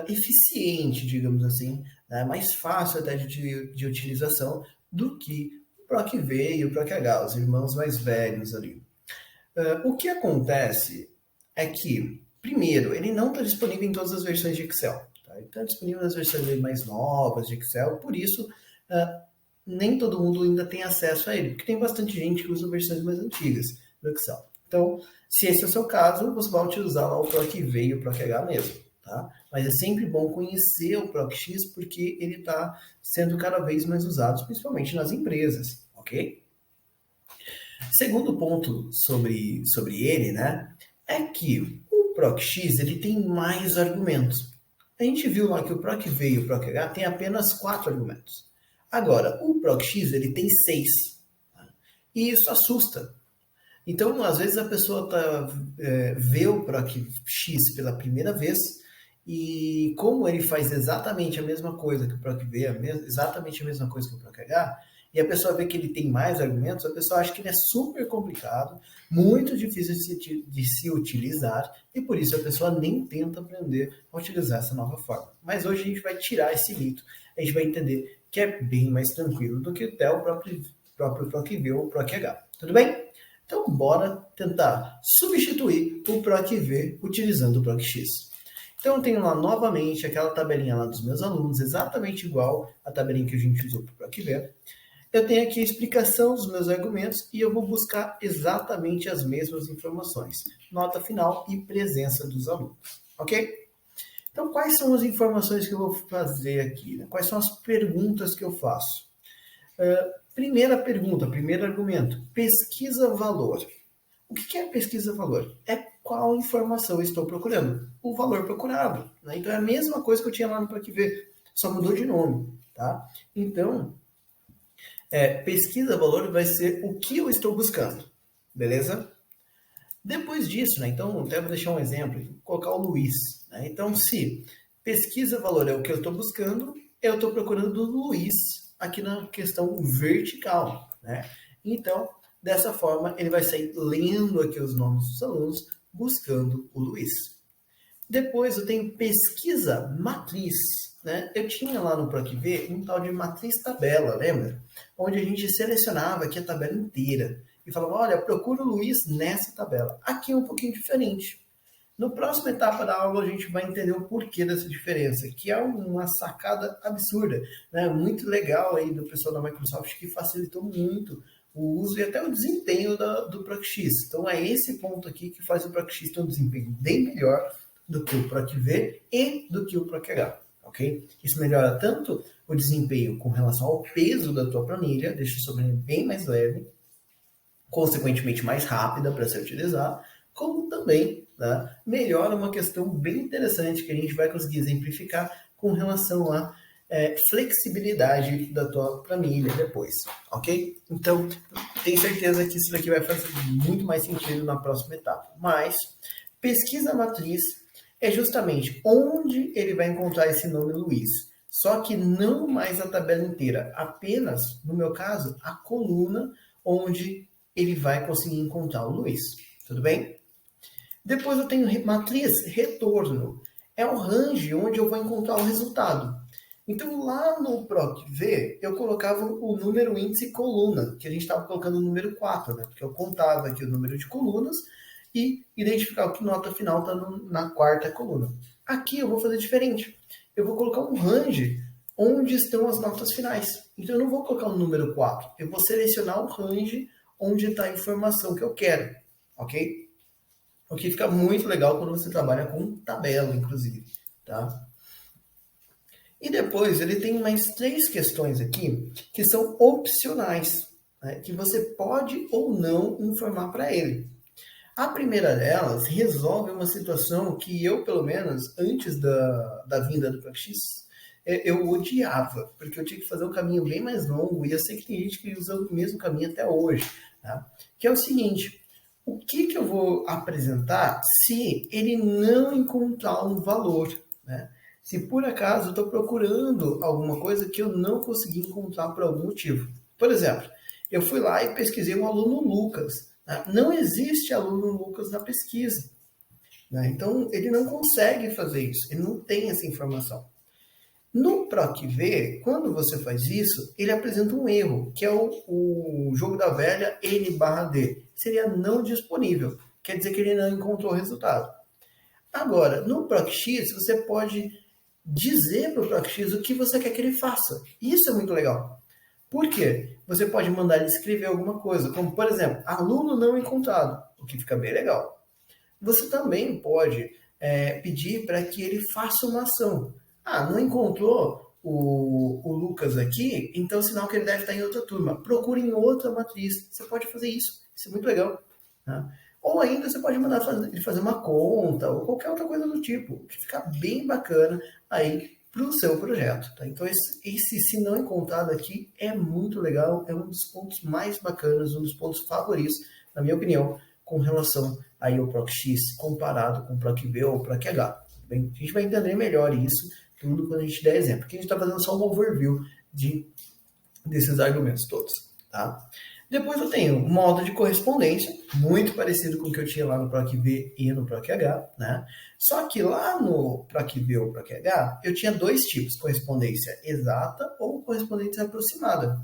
eficiente, digamos assim, né, mais fácil até de utilização do que o PROC-V e o PROC-H, os irmãos mais velhos ali. O que acontece é que, primeiro, ele não está disponível em todas as versões de Excel. Tá? Ele está disponível nas versões mais novas de Excel, por isso nem todo mundo ainda tem acesso a ele, porque tem bastante gente que usa versões mais antigas do Excel. Então, se esse é o seu caso, você vai utilizar lá o PROC-V e o PROC-H mesmo. Tá? Mas é sempre bom conhecer o PROC-X porque ele está sendo cada vez mais usado, principalmente nas empresas, ok? Segundo ponto sobre ele, né, é que o PROC-X ele tem mais argumentos. A gente viu lá que o PROC-V e o PROC-H tem apenas 4 argumentos. Agora, o PROC-X ele tem 6. Tá? E isso assusta. Então, às vezes a pessoa vê o PROC-X pela primeira vez e como ele faz exatamente a mesma coisa que o PROC-V, exatamente a mesma coisa que o PROC-H, e a pessoa vê que ele tem mais argumentos, a pessoa acha que ele é super complicado, muito difícil de se utilizar, e por isso a pessoa nem tenta aprender a utilizar essa nova forma. Mas hoje a gente vai tirar esse mito, a gente vai entender que é bem mais tranquilo do que até o próprio PROC-V ou o PROC-H. Tudo bem? Então, bora tentar substituir o PROC-V utilizando o PROC-X. Então, eu tenho lá novamente aquela tabelinha lá dos meus alunos, exatamente igual à tabelinha que a gente usou para o PROC-V. Eu tenho aqui a explicação dos meus argumentos e eu vou buscar exatamente as mesmas informações. Nota final e presença dos alunos. Ok? Então, quais são as informações que eu vou fazer aqui? Né? Quais são as perguntas que eu faço? Primeira pergunta, primeiro argumento, pesquisa-valor. O que é pesquisa-valor? É qual informação eu estou procurando. O valor procurado. Né? Então, é a mesma coisa que eu tinha lá no PROC-V, só mudou de nome. Tá? Então, pesquisa-valor vai ser o que eu estou buscando. Beleza? Depois disso, né? Então, até vou deixar um exemplo, vou colocar o Luiz. Né? Então, se pesquisa-valor é o que eu estou buscando, eu estou procurando do Luiz aqui na questão vertical. Né? Então, dessa forma, ele vai sair lendo aqui os nomes dos alunos, buscando o Luiz. Depois eu tenho pesquisa matriz, né? Eu tinha lá no PROC-V um tal de matriz tabela, lembra? Onde a gente selecionava aqui a tabela inteira e falava, olha, procura o Luiz nessa tabela. Aqui é um pouquinho diferente. No próximo etapa da aula a gente vai entender o porquê dessa diferença, que é uma sacada absurda, né? Muito legal aí do pessoal da Microsoft, que facilitou muito o uso e até o desempenho do PROC-X. Então é esse ponto aqui que faz o PROC-X ter um desempenho bem melhor do que o PROC-V e do que o PROC-H, ok? Isso melhora tanto o desempenho com relação ao peso da tua planilha, deixa o sobrenome bem mais leve, consequentemente mais rápida para se utilizar, como também, né, melhora uma questão bem interessante que a gente vai conseguir exemplificar com relação à flexibilidade da tua planilha depois, ok? Então, tenho certeza que isso daqui vai fazer muito mais sentido na próxima etapa. Mas, pesquisa matriz é justamente onde ele vai encontrar esse nome Luiz. Só que não mais a tabela inteira, apenas, no meu caso, a coluna onde ele vai conseguir encontrar o Luiz. Tudo bem? Depois eu tenho matriz retorno. É o range onde eu vou encontrar o resultado. Então, lá no PROC-V, eu colocava o número índice coluna, que a gente estava colocando o número 4, né? Porque eu contava aqui o número de colunas e identificava que nota final está na quarta coluna. Aqui eu vou fazer diferente. Eu vou colocar um range onde estão as notas finais. Então, eu não vou colocar o número 4. Eu vou selecionar o range onde está a informação que eu quero. Ok? O que fica muito legal quando você trabalha com tabela, inclusive. Tá? E depois ele tem mais 3 questões aqui que são opcionais, né, que você pode ou não informar para ele. A primeira delas resolve uma situação que eu, pelo menos, antes da vinda do PROC-X, eu odiava, porque eu tinha que fazer um caminho bem mais longo, e eu sei que tem gente que usa o mesmo caminho até hoje, tá? Que é o seguinte, o que eu vou apresentar se ele não encontrar um valor, né? Se por acaso eu estou procurando alguma coisa que eu não consegui encontrar por algum motivo. Por exemplo, eu fui lá e pesquisei um aluno Lucas. Né? Não existe aluno Lucas na pesquisa. Né? Então, ele não consegue fazer isso. Ele não tem essa informação. No PROC-V, quando você faz isso, ele apresenta um erro, que é o jogo da velha N/D. Seria não disponível. Quer dizer que ele não encontrou o resultado. Agora, no PROC-X, você pode dizer para o PROC-X o que você quer que ele faça. Isso é muito legal. Por quê? Você pode mandar ele escrever alguma coisa, como, por exemplo, aluno não encontrado, o que fica bem legal. Você também pode pedir para que ele faça uma ação. Ah, não encontrou o Lucas aqui, então sinal que ele deve estar em outra turma. Procure em outra matriz. Você pode fazer isso. Isso é muito legal. Tá? Ou ainda você pode mandar ele fazer uma conta ou qualquer outra coisa do tipo, que fica bem bacana aí para o seu projeto. Tá? Então esse se não encontrado aqui é muito legal, é um dos pontos mais bacanas, um dos pontos favoritos, na minha opinião, com relação aí ao PROC-X comparado com o PROC-V ou o PROC-H. Bem, a gente vai entender melhor isso tudo quando a gente der exemplo, porque a gente está fazendo só um overview desses argumentos todos. Tá? Depois eu tenho modo de correspondência, muito parecido com o que eu tinha lá no PROC-V e no PROC-H, né? Só que lá no PROC-V ou PROC-H, eu tinha 2 tipos, correspondência exata ou correspondência aproximada.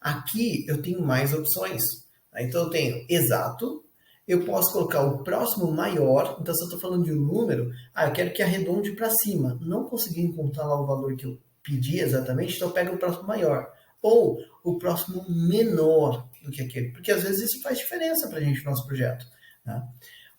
Aqui eu tenho mais opções. Tá? Então eu tenho exato, eu posso colocar o próximo maior, então se eu estou falando de um número, eu quero que arredonde para cima. Não consegui encontrar lá o valor que eu pedi exatamente, então eu pego o próximo maior. Ou o próximo menor do que aquele, porque às vezes isso faz diferença para a gente no nosso projeto. Né?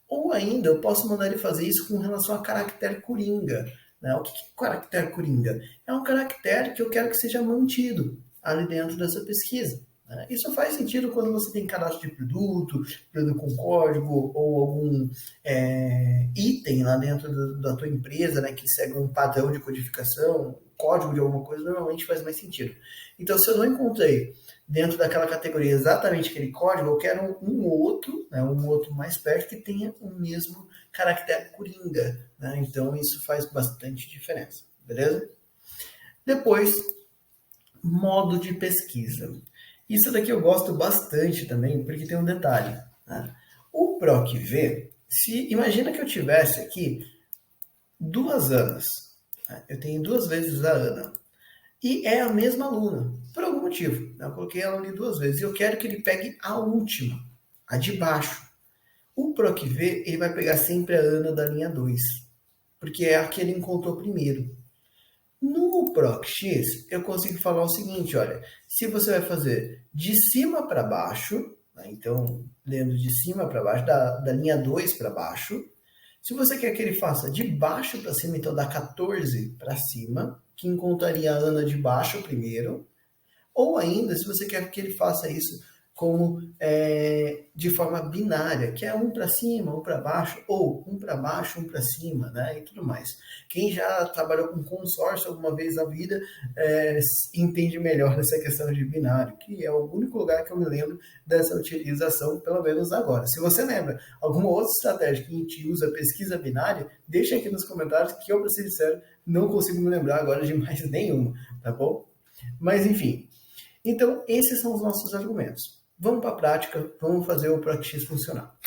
Ou ainda eu posso mandar ele fazer isso com relação a caractere coringa. Né? O que é caractere coringa? É um caractere que eu quero que seja mantido ali dentro dessa pesquisa. Né? Isso faz sentido quando você tem cadastro de produto com código ou algum item lá dentro da tua empresa, né, que segue um padrão de codificação, código de alguma coisa, normalmente faz mais sentido. Então, se eu não encontrei dentro daquela categoria exatamente aquele código, eu quero um outro, né, um outro mais perto que tenha o mesmo caractere coringa. Né? Então, isso faz bastante diferença, beleza? Depois, modo de pesquisa. Isso daqui eu gosto bastante também, porque tem um detalhe. Né? O PROC-V, imagina que eu tivesse aqui duas Anas. Eu tenho duas vezes a Ana. E é a mesma aluna, por algum motivo. Eu coloquei ela ali duas vezes. E eu quero que ele pegue a última, a de baixo. O PROC-V, ele vai pegar sempre a Ana da linha 2, porque é a que ele encontrou primeiro. No PROC-X, eu consigo falar o seguinte, olha, se você vai fazer de cima para baixo, né, então, lendo de cima para baixo, da linha 2 para baixo, se você quer que ele faça de baixo para cima, então da 14 para cima, que encontraria a Ana de baixo primeiro, ou ainda, se você quer que ele faça isso como de forma binária, que é um para cima, um para baixo, ou um para baixo, um para cima, né? E tudo mais. Quem já trabalhou com consórcio alguma vez na vida entende melhor essa questão de binário, que é o único lugar que eu me lembro dessa utilização, pelo menos agora. Se você lembra alguma outra estratégia que a gente usa pesquisa binária, deixa aqui nos comentários que eu, para ser sincero, não consigo me lembrar agora de mais nenhuma, tá bom? Mas enfim. Então, esses são os nossos argumentos. Vamos para a prática, vamos fazer o PROC-X funcionar.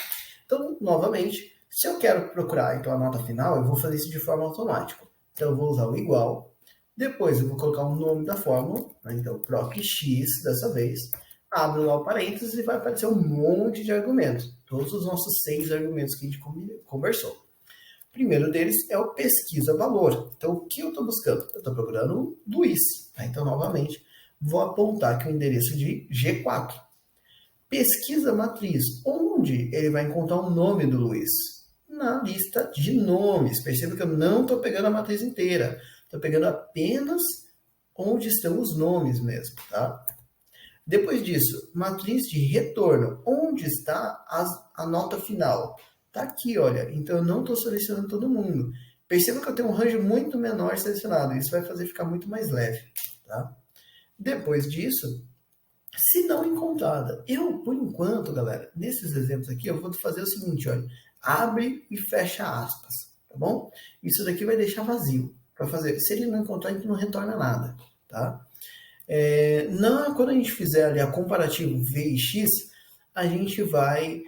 Então, novamente, se eu quero procurar então, a nota final, eu vou fazer isso de forma automática. Então, eu vou usar o igual, depois eu vou colocar o nome da fórmula, né? Então, PROC-X dessa vez, abro lá o parênteses e vai aparecer um monte de argumentos. Todos os nossos 6 argumentos que a gente conversou. O primeiro deles é o pesquisa valor. Então, o que eu estou buscando? Eu estou procurando o Luiz. Tá? Então, novamente, vou apontar aqui o endereço de G4. Pesquisa matriz. Onde ele vai encontrar o nome do Luiz? Na lista de nomes. Perceba que eu não estou pegando a matriz inteira. Estou pegando apenas onde estão os nomes mesmo. Tá? Depois disso, matriz de retorno. Onde está a nota final? Está aqui, olha. Então, eu não estou selecionando todo mundo. Perceba que eu tenho um range muito menor selecionado. Isso vai fazer ficar muito mais leve. Tá? Depois disso, se não encontrada. Eu, por enquanto, galera, nesses exemplos aqui, eu vou fazer o seguinte, olha. Abre e fecha aspas, tá bom? Isso daqui vai deixar vazio. Para fazer. Se ele não encontrar, a gente não retorna nada, tá? Quando a gente fizer ali a comparativo V e X, a gente vai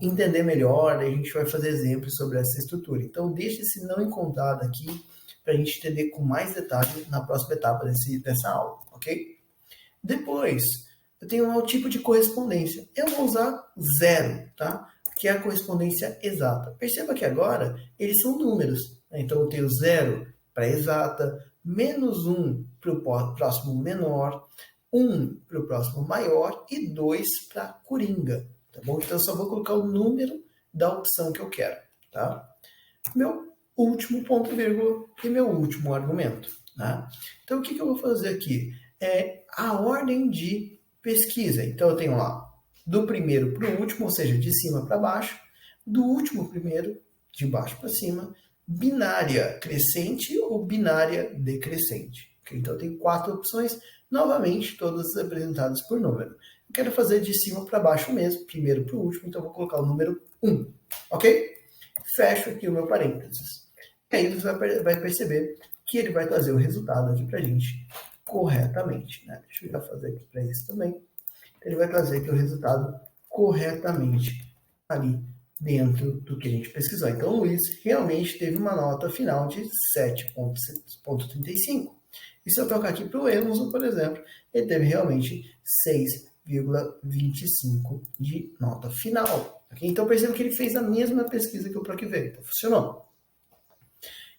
entender melhor, a gente vai fazer exemplos sobre essa estrutura. Então, deixe esse não encontrado aqui para a gente entender com mais detalhe na próxima etapa dessa aula, ok? Depois, eu tenho um tipo de correspondência. Eu vou usar 0, tá? Que é a correspondência exata. Perceba que agora eles são números. Né? Então, eu tenho 0 para exata, menos 1 para o próximo menor, 1 para o próximo maior e 2 para coringa. Tá bom? Então, eu só vou colocar o número da opção que eu quero. Tá? Meu último ponto vírgula e meu último argumento. Tá? Então, o que eu vou fazer aqui? A ordem de pesquisa. Então, eu tenho lá do primeiro para o último, ou seja, de cima para baixo, do último primeiro, de baixo para cima, binária crescente ou binária decrescente. Okay? Então, eu tenho 4 opções, novamente, todas representadas por número. Eu quero fazer de cima para baixo mesmo, primeiro para o último, então eu vou colocar o número 1. Ok? Fecho aqui o meu parênteses. E aí você vai perceber que ele vai trazer o resultado aqui para a gente corretamente. Né? Deixa eu já fazer aqui para isso também. Ele vai trazer aqui o resultado corretamente ali dentro do que a gente pesquisou. Então, o Luiz realmente teve uma nota final de 7,35. E se eu tocar aqui para o Emerson, por exemplo, ele teve realmente 6,25 de nota final. Okay? Então, perceba que ele fez a mesma pesquisa que o PROC-V. Então, funcionou.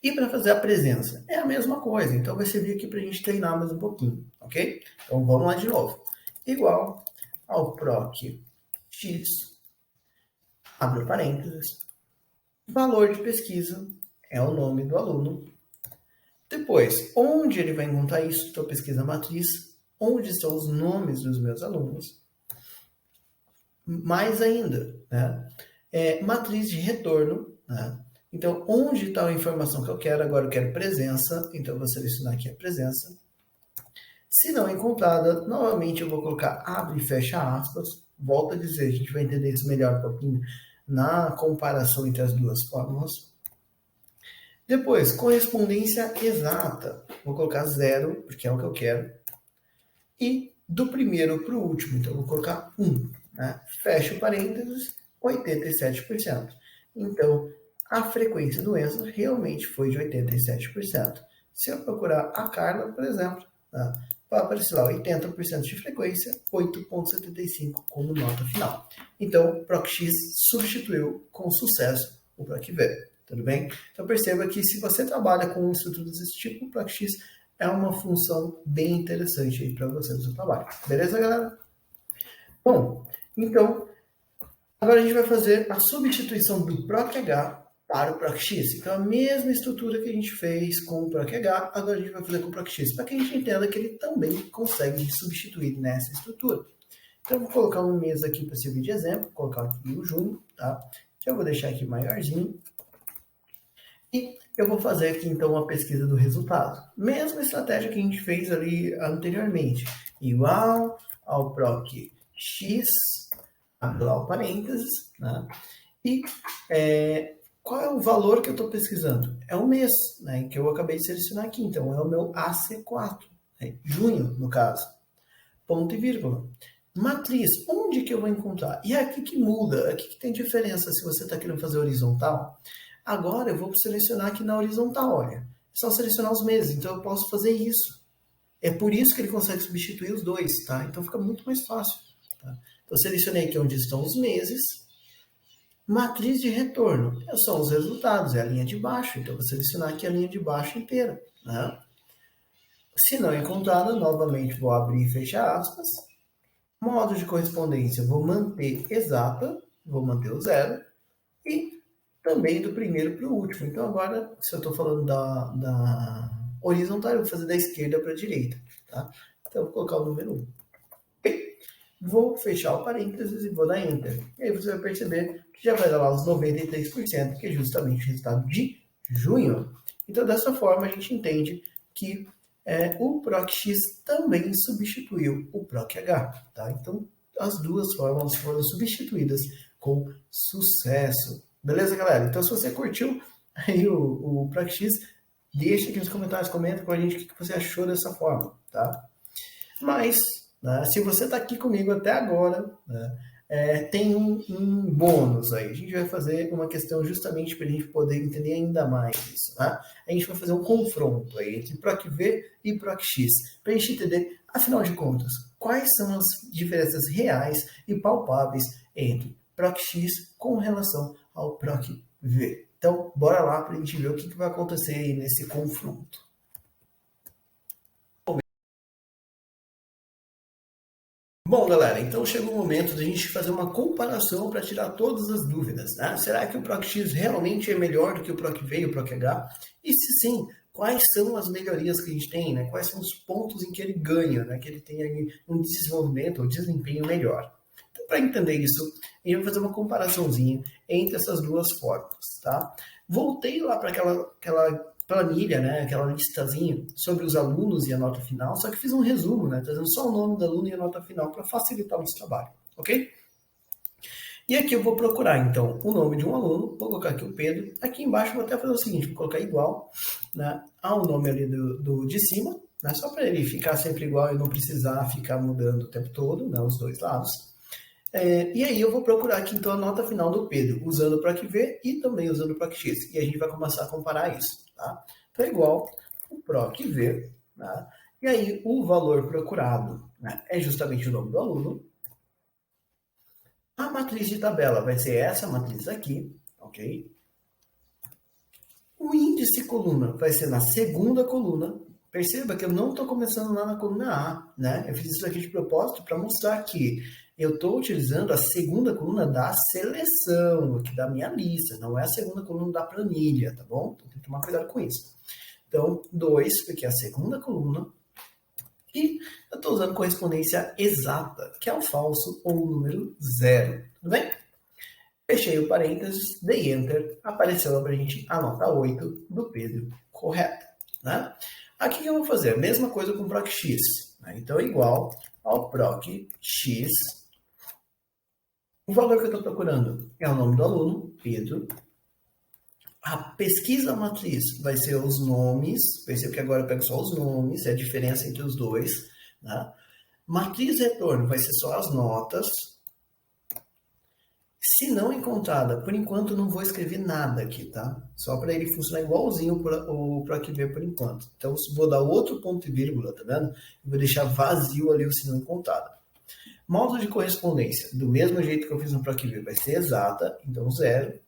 E para fazer a presença, é a mesma coisa. Então, vai servir aqui para a gente treinar mais um pouquinho, ok? Então, vamos lá de novo. Igual ao PROC-X, abre parênteses, valor de pesquisa é o nome do aluno. Depois, onde ele vai encontrar isso? Então, pesquisa matriz, onde estão os nomes dos meus alunos. Mais ainda, né? Matriz de retorno, né? Então, onde está a informação que eu quero? Agora eu quero presença, então eu vou selecionar aqui a presença. Se não encontrada, novamente eu vou colocar abre e fecha aspas. Volto a dizer, a gente vai entender isso melhor um pouquinho na comparação entre as duas fórmulas. Depois, correspondência exata. Vou colocar 0, porque é o que eu quero. E do primeiro para o último, então eu vou colocar 1. Né? Fecho parênteses, 87%. Então, a frequência do Enzo realmente foi de 87%. Se eu procurar a Carla, por exemplo, tá? Vai aparecer lá 80% de frequência, 8,75 como nota final. Então, o PROC-X substituiu com sucesso o PROC-V. Tudo bem? Então, perceba que se você trabalha com estruturas desse tipo, o PROC-X é uma função bem interessante para você no seu trabalho. Beleza, galera? Bom, então, agora a gente vai fazer a substituição do PROC-H para o PROC-X. Então, a mesma estrutura que a gente fez com o PROC-H, agora a gente vai fazer com o PROC-X, para que a gente entenda que ele também consegue substituir nessa estrutura. Então, eu vou colocar um mês aqui para servir de exemplo, vou colocar aqui o junho, tá? Eu vou deixar aqui maiorzinho. E eu vou fazer aqui, então, uma pesquisa do resultado. Mesma estratégia que a gente fez ali anteriormente. Igual ao PROC-X, abrir o parênteses, né? E qual é o valor que eu estou pesquisando? É o mês, né, que eu acabei de selecionar aqui. Então, é o meu AC4, né, junho, no caso. Ponto e vírgula. Matriz, onde que eu vou encontrar? E é aqui que muda, aqui que tem diferença se você está querendo fazer horizontal. Agora eu vou selecionar aqui na horizontal, olha. É só selecionar os meses, então eu posso fazer isso. É por isso que ele consegue substituir os dois, tá? Então fica muito mais fácil. Tá? Então eu selecionei aqui onde estão os meses. Matriz de retorno, são os resultados, é a linha de baixo. Então eu vou selecionar aqui a linha de baixo inteira. Né? Se não encontrada, novamente vou abrir e fechar aspas. Modo de correspondência, vou manter exata, vou manter o zero. E também do primeiro para o último. Então agora, se eu estou falando da horizontal, eu vou fazer da esquerda para a direita. Tá? Então eu vou colocar o número 1. Vou fechar o parênteses e vou dar Enter. E aí você vai perceber que já vai dar lá os 93%, que é justamente o resultado de junho. Então, dessa forma, a gente entende que o PROC-X também substituiu o PROC-H. Tá? Então, as duas formas foram substituídas com sucesso. Beleza, galera? Então, se você curtiu aí o PROC-X, deixa aqui nos comentários, comenta com a gente o que você achou dessa forma. Tá? Mas, né, se você está aqui comigo até agora, né, tem um bônus aí. A gente vai fazer uma questão justamente para a gente poder entender ainda mais isso. Tá? A gente vai fazer um confronto aí entre PROC-V e PROC-X, para a gente entender, afinal de contas, quais são as diferenças reais e palpáveis entre PROC-X com relação ao PROC-V. Então, bora lá para a gente ver o que vai acontecer aí nesse confronto. Bom, galera, então chegou o momento de a gente fazer uma comparação para tirar todas as dúvidas. Né? Será que o PROC-X realmente é melhor do que o PROC-V e o PROC-H? E se sim, quais são as melhorias que a gente tem? Né? Quais são os pontos em que ele ganha, né? Que ele tem aí um desenvolvimento ou desempenho melhor? Então, para entender isso, a gente vai fazer uma comparaçãozinha entre essas duas formas. Tá? Voltei lá para aquela planilha, né, aquela listazinha sobre os alunos e a nota final, só que fiz um resumo, né, trazendo só o nome do aluno e a nota final para facilitar o nosso trabalho, ok? E aqui eu vou procurar, então, o nome de um aluno, vou colocar aqui o Pedro, aqui embaixo vou até fazer o seguinte, vou colocar igual, né, ao nome ali de cima, né, só para ele ficar sempre igual e não precisar ficar mudando o tempo todo, né, os dois lados. E aí eu vou procurar aqui então a nota final do Pedro, usando o PROC-V e também usando o PROC-X. E a gente vai começar a comparar isso. Tá? Então é igual o PROC-V. Tá? E aí o valor procurado, né, é justamente o nome do aluno. A matriz de tabela vai ser essa matriz aqui. Ok? O índice coluna vai ser na segunda coluna. Perceba que eu não estou começando lá na coluna A. Né? Eu fiz isso aqui de propósito para mostrar que eu estou utilizando a segunda coluna da seleção, aqui da minha lista, não é a segunda coluna da planilha, tá bom? Então tem que tomar cuidado com isso. Então, 2, porque é a segunda coluna, e eu estou usando correspondência exata, que é o falso ou o número 0, tudo bem? Fechei o parênteses, dei Enter, apareceu lá para a gente a nota 8 do Pedro, correto. Né? Aqui que eu vou fazer a mesma coisa com o PROC-X, né? Então igual ao PROC-X. O valor que eu estou procurando é o nome do aluno, Pedro. A pesquisa matriz vai ser os nomes. Perceba que agora eu pego só os nomes, é a diferença entre os dois. Né? Matriz retorno vai ser só as notas. Se não encontrada, por enquanto não vou escrever nada aqui, tá? Só para ele funcionar igualzinho o PROC-V por enquanto. Então, vou dar outro ponto e vírgula, tá vendo? E vou deixar vazio ali o se não encontrada. Modo de correspondência, do mesmo jeito que eu fiz no PROC-V, vai ser exata, então 0.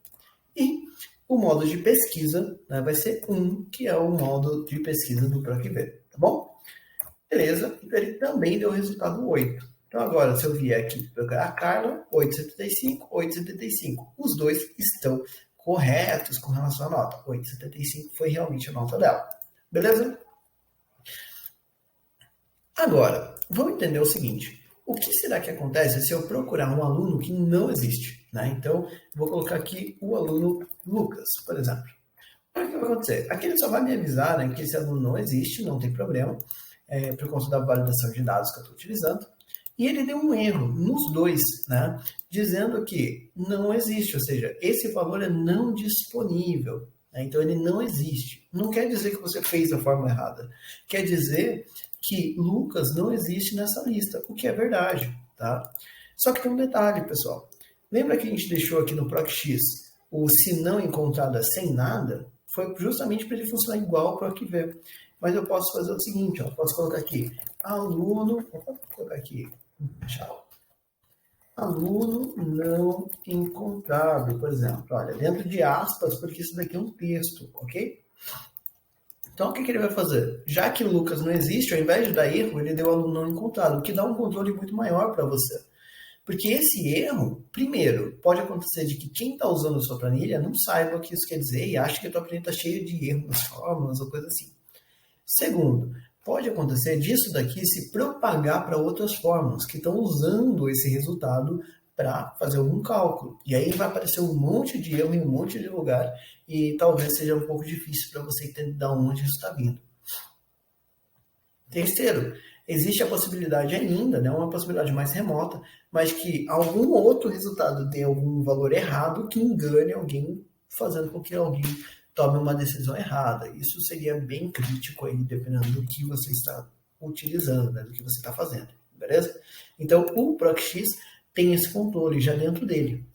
E o modo de pesquisa, né, vai ser 1, que é o modo de pesquisa do PROC-V, tá bom? Beleza, então ele também deu o resultado 8. Então agora, se eu vier aqui procurar a Carla, 8,75, 8,75. Os dois estão corretos com relação à nota. 8,75 foi realmente a nota dela. Beleza? Agora, vamos entender o seguinte. O que será que acontece se eu procurar um aluno que não existe? Né? Então, vou colocar aqui o aluno Lucas, por exemplo. O que vai acontecer? Aqui ele só vai me avisar, né, que esse aluno não existe, não tem problema, por conta da validação de dados que eu estou utilizando. E ele deu um erro nos dois, né, dizendo que não existe, ou seja, esse valor é não disponível. Né, então ele não existe. Não quer dizer que você fez da forma errada. Quer dizer que Lucas não existe nessa lista, o que é verdade, tá? Só que tem um detalhe, pessoal. Lembra que a gente deixou aqui no PROC-X o se não encontrada sem nada? Foi justamente para ele funcionar igual ao PROC-V. Mas eu posso fazer o seguinte, ó, posso colocar aqui aluno, vou colocar aqui, aluno não encontrado, por exemplo. Olha, dentro de aspas, porque isso daqui é um texto, ok? Então, o que ele vai fazer? Já que o Lucas não existe, ao invés de dar erro, ele deu aluno não encontrado, o que dá um controle muito maior para você. Porque esse erro, primeiro, pode acontecer de que quem está usando a sua planilha não saiba o que isso quer dizer e acha que a tua planilha está cheia de erros nas fórmulas ou coisa assim. Segundo, pode acontecer disso daqui se propagar para outras fórmulas que estão usando esse resultado para fazer algum cálculo. E aí vai aparecer um monte de erro em um monte de lugar e talvez seja um pouco difícil para você entender de onde isso está vindo. Terceiro, existe a possibilidade ainda, né, uma possibilidade mais remota, mas que algum outro resultado dê algum valor errado que engane alguém, fazendo com que alguém tome uma decisão errada. Isso seria bem crítico aí, dependendo do que você está utilizando, né, do que você está fazendo, beleza? Então, o PROC-X tem esse controle já dentro dele.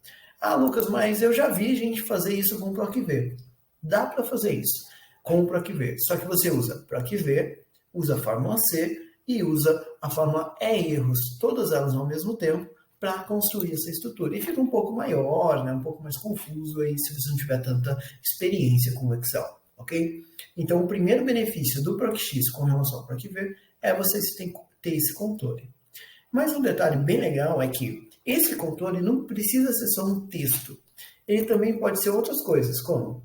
Ah, Lucas, mas eu já vi gente fazer isso com o PROC-V. Dá para fazer isso com o PROC-V, só que você usa PROC-V, usa a fórmula C e usa a fórmula E-erros, todas elas ao mesmo tempo, para construir essa estrutura. E fica um pouco maior, né, um pouco mais confuso aí se você não tiver tanta experiência com o Excel, ok? Então, o primeiro benefício do PROC-X com relação ao PROC-V é você ter esse controle. Mas um detalhe bem legal é que esse controle não precisa ser só um texto. Ele também pode ser outras coisas, como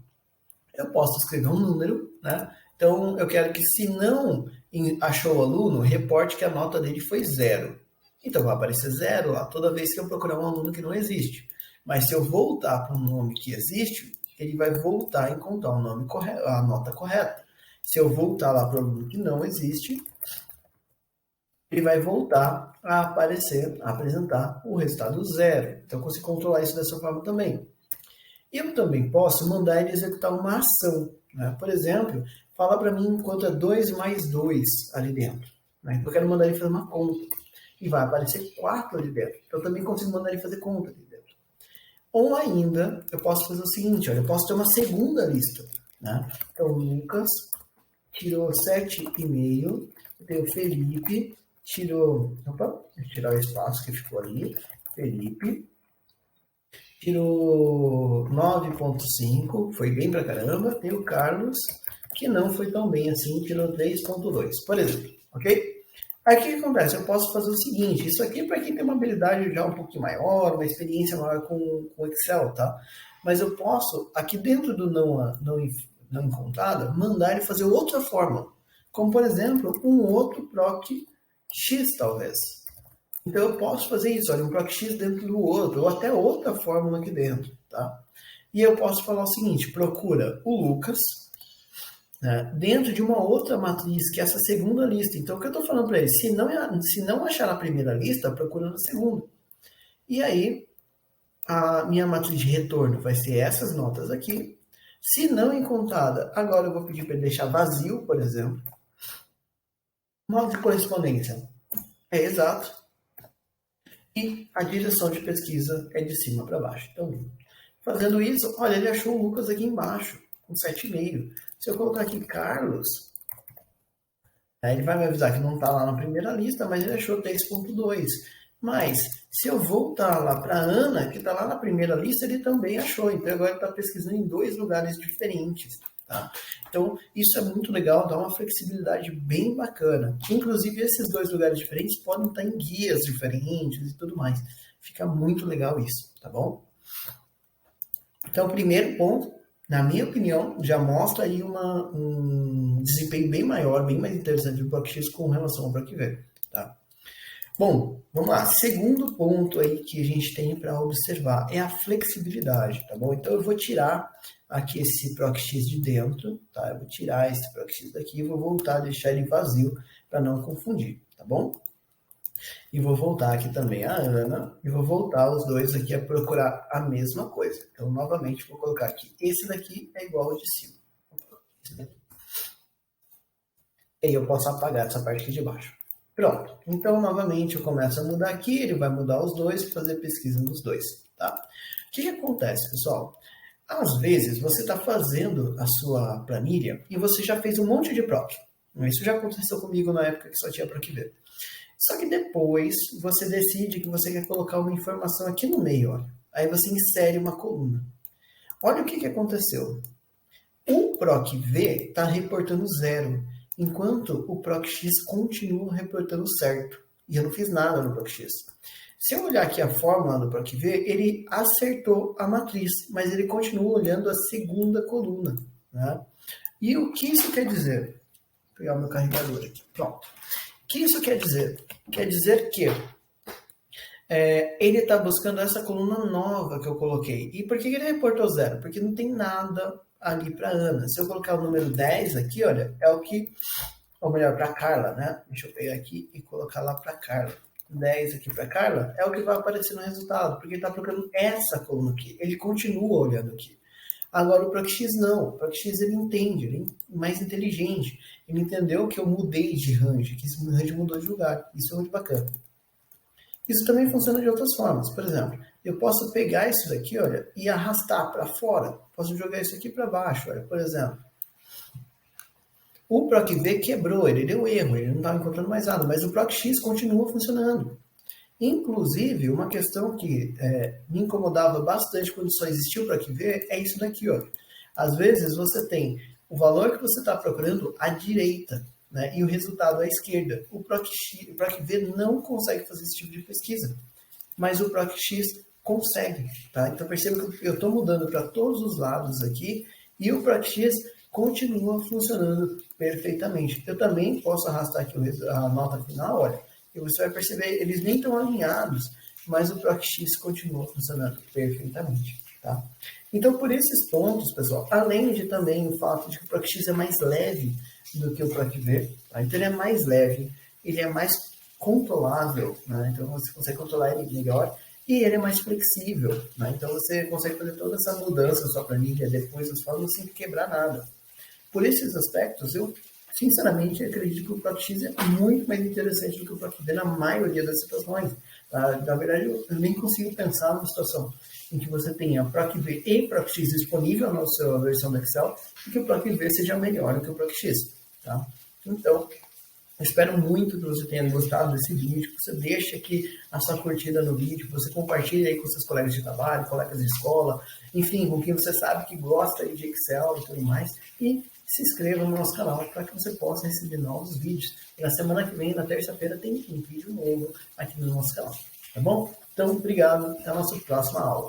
eu posso escrever um número, né? Então, eu quero que, se não achou o aluno, reporte que a nota dele foi 0. Então, vai aparecer 0 lá toda vez que eu procurar um aluno que não existe. Mas se eu voltar para um nome que existe, ele vai voltar a encontrar o nome correto, a nota correta. Se eu voltar lá para o aluno que não existe, ele vai voltar a aparecer, a apresentar o resultado 0. Então, eu consigo controlar isso dessa forma também. Eu também posso mandar ele executar uma ação. Né? Por exemplo, fala para mim quanto é 2 mais 2 ali dentro. Né? Eu quero mandar ele fazer uma conta. E vai aparecer 4 ali dentro. Então, eu também consigo mandar ele fazer conta ali dentro. Ou ainda, eu posso fazer o seguinte, olha, eu posso ter uma segunda lista. Né? Então, o Lucas tirou 7,5. Eu tenho o Felipe, tirou... Opa, deixa eu tirar o espaço que ficou ali. Felipe tirou 9,5, foi bem pra caramba. Tem o Carlos, que não foi tão bem assim, tirou 3,2, por exemplo, ok? Aí o que acontece? Eu posso fazer o seguinte, isso aqui é para quem tem uma habilidade já um pouquinho maior, uma experiência maior com Excel, tá? Mas eu posso, aqui dentro do não encontrada, mandar ele fazer outra fórmula, como por exemplo, um outro PROC-X talvez. Então eu posso fazer isso, olha, um PROC-X dentro do outro, ou até outra fórmula aqui dentro, tá? E eu posso falar o seguinte, procura o Lucas, né, dentro de uma outra matriz, que é essa segunda lista. Então o que eu estou falando para ele, se não achar na primeira lista, procura na segunda. E aí, a minha matriz de retorno vai ser essas notas aqui. Se não encontrada, agora eu vou pedir para ele deixar vazio, por exemplo. Modo de correspondência é exato. e a direção de pesquisa é de cima para baixo. Então, fazendo isso, olha, ele achou o Lucas aqui embaixo, com 7,5. Se eu colocar aqui Carlos, aí ele vai me avisar que não está lá na primeira lista, mas ele achou 3,2. Mas, se eu voltar lá para a Ana, que está lá na primeira lista, ele também achou. Então, agora ele está pesquisando em 2 lugares diferentes. Tá? Então, isso é muito legal, dá uma flexibilidade bem bacana. Inclusive, esses 2 lugares diferentes podem estar em guias diferentes e tudo mais. Fica muito legal isso, tá bom? Então, o primeiro ponto, na minha opinião, já mostra aí um desempenho bem maior, bem mais interessante do ProcX com relação ao ProcV, tá? Bom, vamos lá. Segundo ponto aí que a gente tem para observar é a flexibilidade, tá bom? Então eu vou tirar aqui esse ProcX de dentro, tá? Eu vou tirar esse ProcX daqui e vou voltar a deixar ele vazio para não confundir, tá bom? E vou voltar aqui também a Ana e vou voltar os dois aqui a procurar a mesma coisa. Então, novamente, vou colocar aqui. Esse daqui é igual ao de cima. E aí eu posso apagar essa parte aqui de baixo. Pronto. Então, novamente, eu começo a mudar aqui. Ele vai mudar os dois para fazer pesquisa nos dois. Tá? O que acontece, pessoal? Às vezes, você está fazendo a sua planilha e você já fez um monte de proc. Isso já aconteceu comigo na época que só tinha ProcV. Só que depois você decide que você quer colocar uma informação aqui no meio. Olha. Aí você insere uma coluna. Olha o que aconteceu. O ProcV está reportando 0, enquanto o ProcX continua reportando certo. E eu não fiz nada no ProcX. Se eu olhar aqui a fórmula do ProcV, ele acertou a matriz, mas ele continua olhando a segunda coluna. Né? E o que isso quer dizer? Vou pegar o meu carregador aqui. Pronto. O que isso quer dizer? Quer dizer que ele está buscando essa coluna nova que eu coloquei. E por que ele reportou 0? Porque não tem nada ali para Ana. Se eu colocar o número 10 aqui, olha, é o que... Ou melhor, para Carla, né? Deixa eu pegar aqui e colocar lá para Carla. 10 aqui para Carla é o que vai aparecer no resultado, porque ele está procurando essa coluna aqui. Ele continua olhando aqui. Agora o ProcX não. O ProcX ele entende, ele é mais inteligente. Ele entendeu que eu mudei de range, que esse range mudou de lugar. Isso é muito bacana. Isso também funciona de outras formas. Por exemplo, eu posso pegar isso daqui, olha, e arrastar para fora. Posso jogar isso aqui para baixo, olha, por exemplo. O ProcV quebrou, ele deu erro, ele não estava encontrando mais nada, mas o ProcX continua funcionando. Inclusive, uma questão que me incomodava bastante quando só existia o ProcV é isso daqui, olha. Às vezes você tem o valor que você está procurando à direita, né, e o resultado à esquerda. O ProcV não consegue fazer esse tipo de pesquisa, mas o ProcX consegue. Tá? Então perceba que eu estou mudando para todos os lados aqui e o ProcX continua funcionando perfeitamente. Eu também posso arrastar aqui a nota final, olha, e você vai perceber, eles nem estão alinhados, mas o ProcX continua funcionando perfeitamente. Tá? Então, por esses pontos, pessoal, além de também o fato de que o ProcX é mais leve do que o ProcV, tá? Então ele é mais leve, ele é mais controlável, né? Então você consegue controlar ele melhor e ele é mais flexível, né? Então você consegue fazer toda essa mudança na sua planilha depois das formas sem quebrar nada. Por esses aspectos, eu sinceramente acredito que o ProcX é muito mais interessante do que o ProcV na maioria das situações. Tá? Na verdade, eu nem consigo pensar numa situação em que você tenha ProcV e ProcX disponível na sua versão do Excel e que o ProcV seja melhor do que o ProcX. Tá? Então, espero muito que você tenha gostado desse vídeo, que você deixe aqui a sua curtida no vídeo, que você compartilhe aí com seus colegas de trabalho, colegas de escola, enfim, com quem você sabe que gosta aí de Excel e tudo mais, e se inscreva no nosso canal para que você possa receber novos vídeos. E na semana que vem, na terça-feira, tem um vídeo novo aqui no nosso canal, tá bom? Então, obrigado, até a nossa próxima aula.